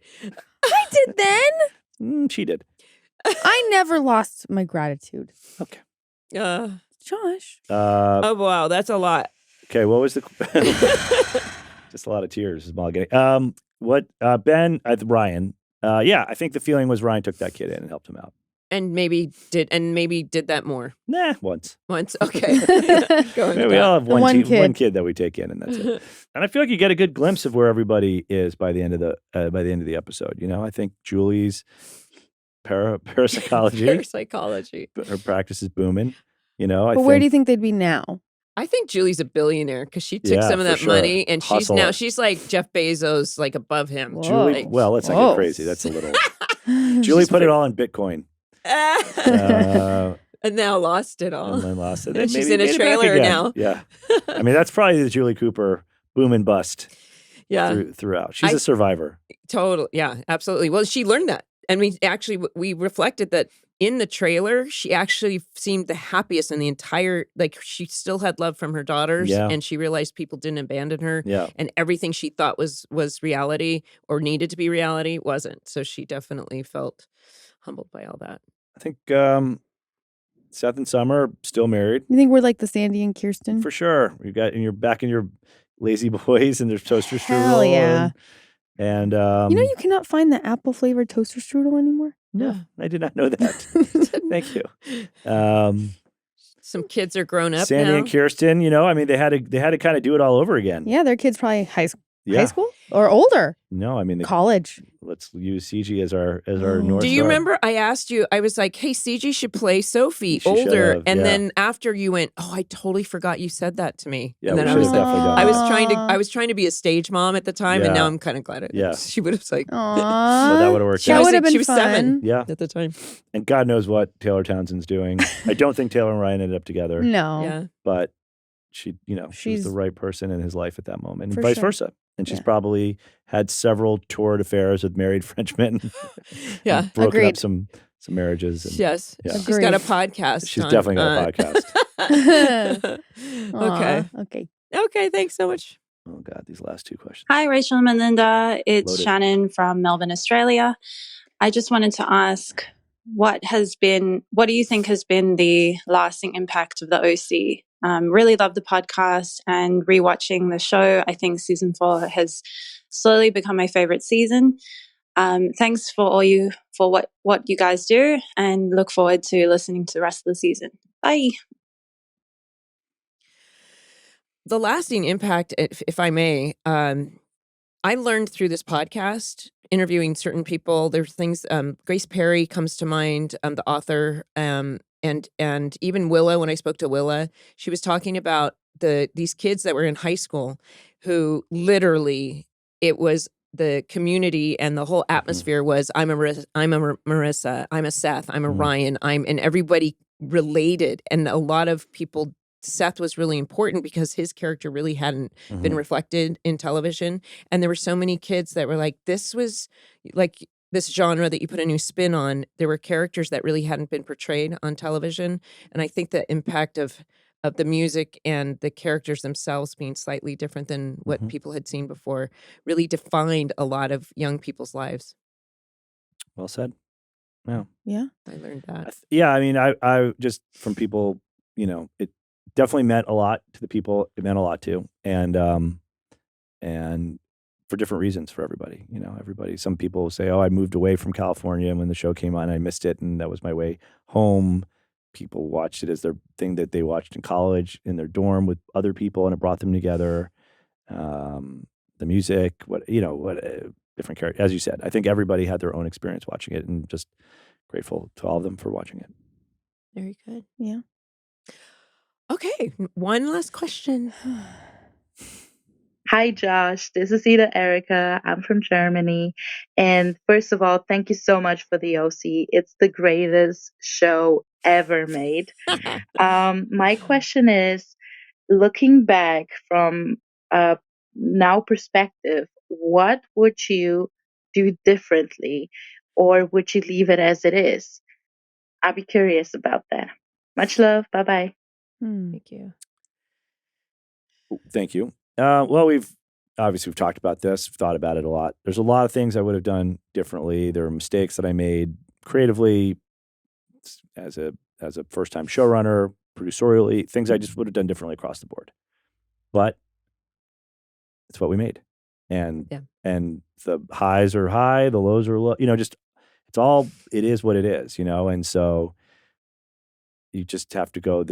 I did then. She did. I never lost my gratitude. Okay. Josh. Oh, wow. That's a lot. Okay, what was the just a lot of tears is all getting. Ben, Ryan. Yeah, I think the feeling was Ryan took that kid in and helped him out. And maybe did that more. Nah, once. Okay. Maybe we all have one kid. kid that we take in, and that's it. And I feel like you get a good glimpse of where everybody is by the end of the episode. I think Julie's parapsychology, her practice is booming. But where do you think they'd be now? I think Julie's a billionaire because she took some of for that sure. money and Hustle. she's like Jeff Bezos, like above him. Whoa. Julie, well, let's not get crazy. That's a little. Julie put it all in Bitcoin. And now lost it all. And then lost it. And she's Maybe in a made it back trailer again. now. Yeah. I mean, that's probably the Julie Cooper boom and bust throughout. She's a survivor. Total. Yeah, absolutely. Well, she learned that. And we reflected that in the trailer, she actually seemed the happiest in the entire, like she still had love from her daughters and she realized people didn't abandon her and everything she thought was reality or needed to be reality wasn't. So she definitely felt humbled by all that. I think Seth and Summer are still married. You think we're like the Sandy and Kirsten? For sure. You're back in your Lazy Boys and there's toaster strudel. Hell yeah. And You cannot find the apple flavored toaster strudel anymore? no, I did not know that. Thank you. Some kids are grown up Sandy now. and Kirsten, I mean, they had to kind of do it all over again. Yeah, their kids probably high Yeah. school or older. No, I mean, College. let's use CG as our North Do you Star. remember I asked you, I was like, hey, CG should play Sophie, She should older. have, And yeah. then after you went, oh, I totally forgot you said that to me. Yeah, and we then I should was have definitely done I that. was trying to be a stage mom at the time, and Yeah. now I'm kind of glad Yeah. she would have like Aww. So that would've worked She out. That was would have like- been she was fun. 7. Yeah. at the time. And God knows what Taylor Townsend's doing. I don't think Taylor and Ryan ended up together, No. Yeah. but she was She's- the right person in his life at that moment, For and vice sure. versa. And she's Yeah. probably had several toured affairs with married Frenchmen. Yeah. and broken Agreed. up some marriages. And Yes. Yeah. She's got a Agreed. podcast. She's on, definitely got a podcast. Okay. Aw, okay. Okay. Thanks so much. Oh God, these last 2 questions. Hi, Rachel and Melinda. It's Loaded. Shannon from Melbourne, Australia. I just wanted to ask, what do you think has been the lasting impact of the OC? Really love the podcast and rewatching the show. I think season 4 has slowly become my favorite season. Thanks for what you guys do, and look forward to listening to the rest of the season. Bye. The lasting impact, if I may, I learned through this podcast, interviewing certain people. There's things. Grace Perry comes to mind, the author, and even Willa. When I spoke to Willa, she was talking about these kids that were in high school, who literally it was the community and the whole atmosphere was I'm a Marissa, I'm a Seth, I'm a Ryan, and everybody related, and a lot of people. Seth was really important because his character really hadn't been reflected in television. And there were so many kids that were like, this was like this genre that you put a new spin on. There were characters that really hadn't been portrayed on television. And I think the impact of the music and the characters themselves being slightly different than what people had seen before really defined a lot of young people's lives. Well said. Yeah. Yeah. I learned that. Yeah. I mean, I just from people, it definitely meant a lot to the people. It meant a lot to, and for different reasons for everybody. Some people say, "Oh, I moved away from California when the show came on. I missed it, and that was my way home." People watched it as their thing that they watched in college in their dorm with other people, and it brought them together. The music, different characters. As you said, I think everybody had their own experience watching it, and just grateful to all of them for watching it. Very good. Yeah. Okay, one last question. Hi, Josh. This is Erica. I'm from Germany. And first of all, thank you so much for the OC. It's the greatest show ever made. My question is, looking back from a now perspective, what would you do differently, or would you leave it as it is? I'd be curious about that. Much love. Bye-bye. Thank you. Thank you. Well, we've talked about this, thought about it a lot. There's a lot of things I would have done differently. There are mistakes that I made creatively as a first-time showrunner, producerially, things I just would have done differently across the board. But it's what we made. And the highs are high, the lows are low. It is what it is, and so you just have to go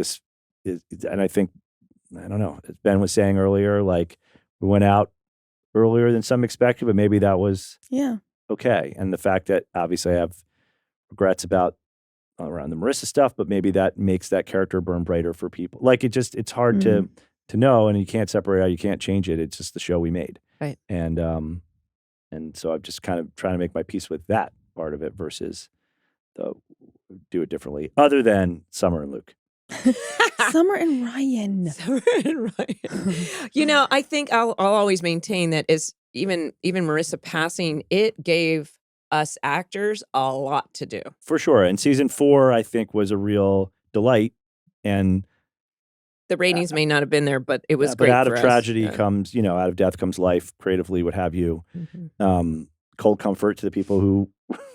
and I think, I don't know, as Ben was saying earlier, like we went out earlier than some expected, but maybe that was okay. And the fact that obviously I have regrets around the Marissa stuff, but maybe that makes that character burn brighter for people. Like it's hard to know, and you can't separate out, you can't change it. It's just the show we made. Right. And so I'm just kind of trying to make my peace with that part of it versus do it differently, other than Summer and Luke. Summer and Ryan. I think I'll always maintain that as even Marissa passing, it gave us actors a lot to do. For sure. And season 4, I think, was a real delight. And the ratings may not have been there, but it was great. But out for of us. tragedy comes, out of death comes life, creatively, what have you. Cold comfort to the people who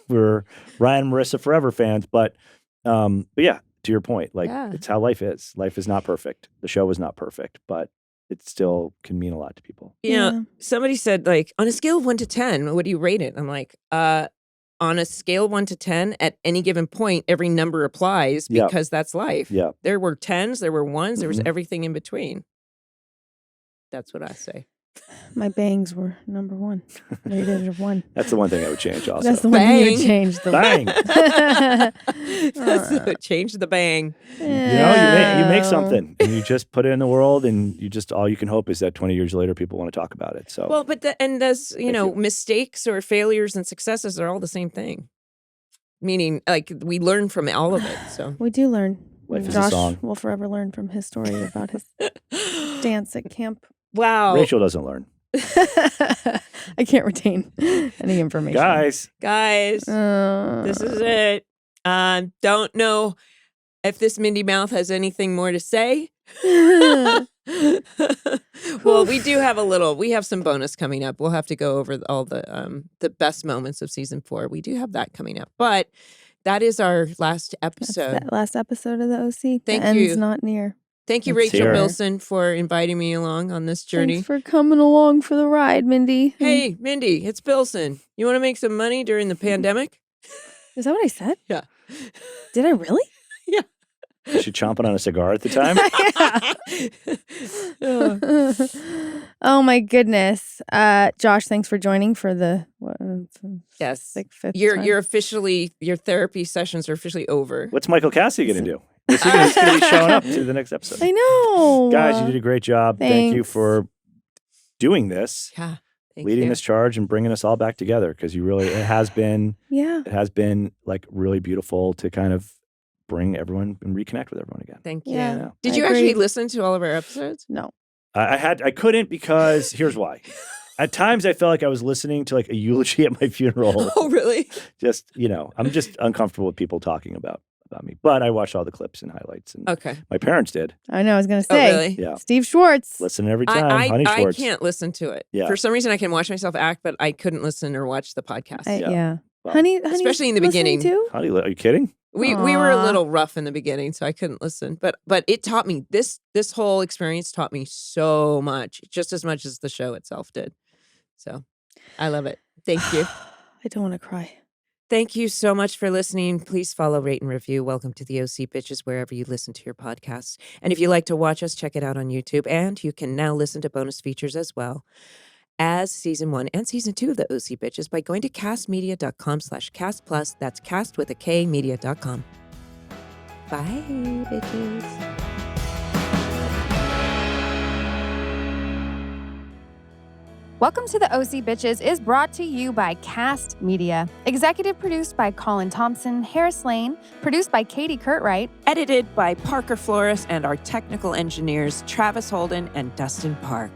were Ryan and Marissa Forever fans. But yeah, to your point, like Yeah. it's how life is. Life is not perfect. The show was not perfect, but it still can mean a lot to people. You know, somebody said, like, on a scale of 1 to 10, what do you rate it? I'm like, on a scale of 1 to 10, at any given point, every number applies Yeah. because that's life. Yeah. There were 10s, there were 1s, there was Mhm. everything in between. That's what I say. My bangs were number 1. Rated of 1. That's the one thing I would change also. That's the one thing you would Bang. change. The Bang. Change the bang. You know, you make something and you just put it in the world, and you just, all you can hope is that 20 years later people want to talk about it. So Well, but there's, Thank you. mistakes or failures and successes are all the same thing. Meaning, like, we learn from all of it. So We do learn. Life is a Josh song. will forever learn from his story about his dance at camp. wow, Rachel doesn't learn. I can't retain any information. Guys, guys, this is it. Don't know if this Mindy Mouth has anything more to say. Well, we have some bonus coming up. We'll have to go over all the best moments of season 4. We do have that coming up, but that is our last episode. That last episode of the OC. Thank the end's you. not near. Thank you, Let's Rachel hear it. Bilson, for inviting me along on this journey. Thanks for coming along for the ride, Mindy. Hey, Mindy, it's Bilson. You want to make some money during the pandemic? Is that what I said? Yeah. Did I really? was she chomping on a cigar at the time? Oh my goodness. Josh, thanks for joining for the Yes. like fifth You're time. officially, your therapy sessions are officially over. What's Michael Cassidy going to do? He's going to be showing up to the next episode. I know. Guys, you did a great job. Thank you Thanks. for doing this, Yeah. Thank leading you. this charge and bringing us all back together, because it has been like really beautiful to kind of bring everyone and reconnect with everyone again. Thank you. Yeah, Did I you agree. actually listen to all of our episodes? No. I couldn't, because here's why. At times I felt like I was listening to like a eulogy at my funeral. Oh, really? Just, I'm just uncomfortable with people talking about me. But I watched all the clips and highlights, and Okay. my parents did. I know. I was going to Oh, say. really? Yeah. Steve Schwartz. Listen every time. Honey I Schwartz. can't listen to it. Yeah. For some reason, I can watch myself act, but I couldn't listen or watch the podcast. Yeah. Well, Honey, especially in the listening beginning. Too? Honey, are you kidding? We were a Aw. little rough in the beginning, so I couldn't listen. But it taught me this whole experience taught me so much, just as much as the show itself did. So I love it. Thank you. I don't want to cry. Thank you so much for listening. Please follow, rate, and review. Welcome to the OC Bitches, wherever you listen to your podcasts. And if you like to watch us, check it out on YouTube. And you can now listen to bonus features as well as season 1 and season 2 of the OC Bitches by going to kastmedia.com/castplus. That's cast with a K media.com. Bye, bitches. Welcome to the OC Bitches is brought to you by Kast Media. Executive produced by Colin Thomson, Harris Lane, produced by Katie Curtright, Edited by Parker Flores and our technical engineers, Travis Holden and Dustin Park.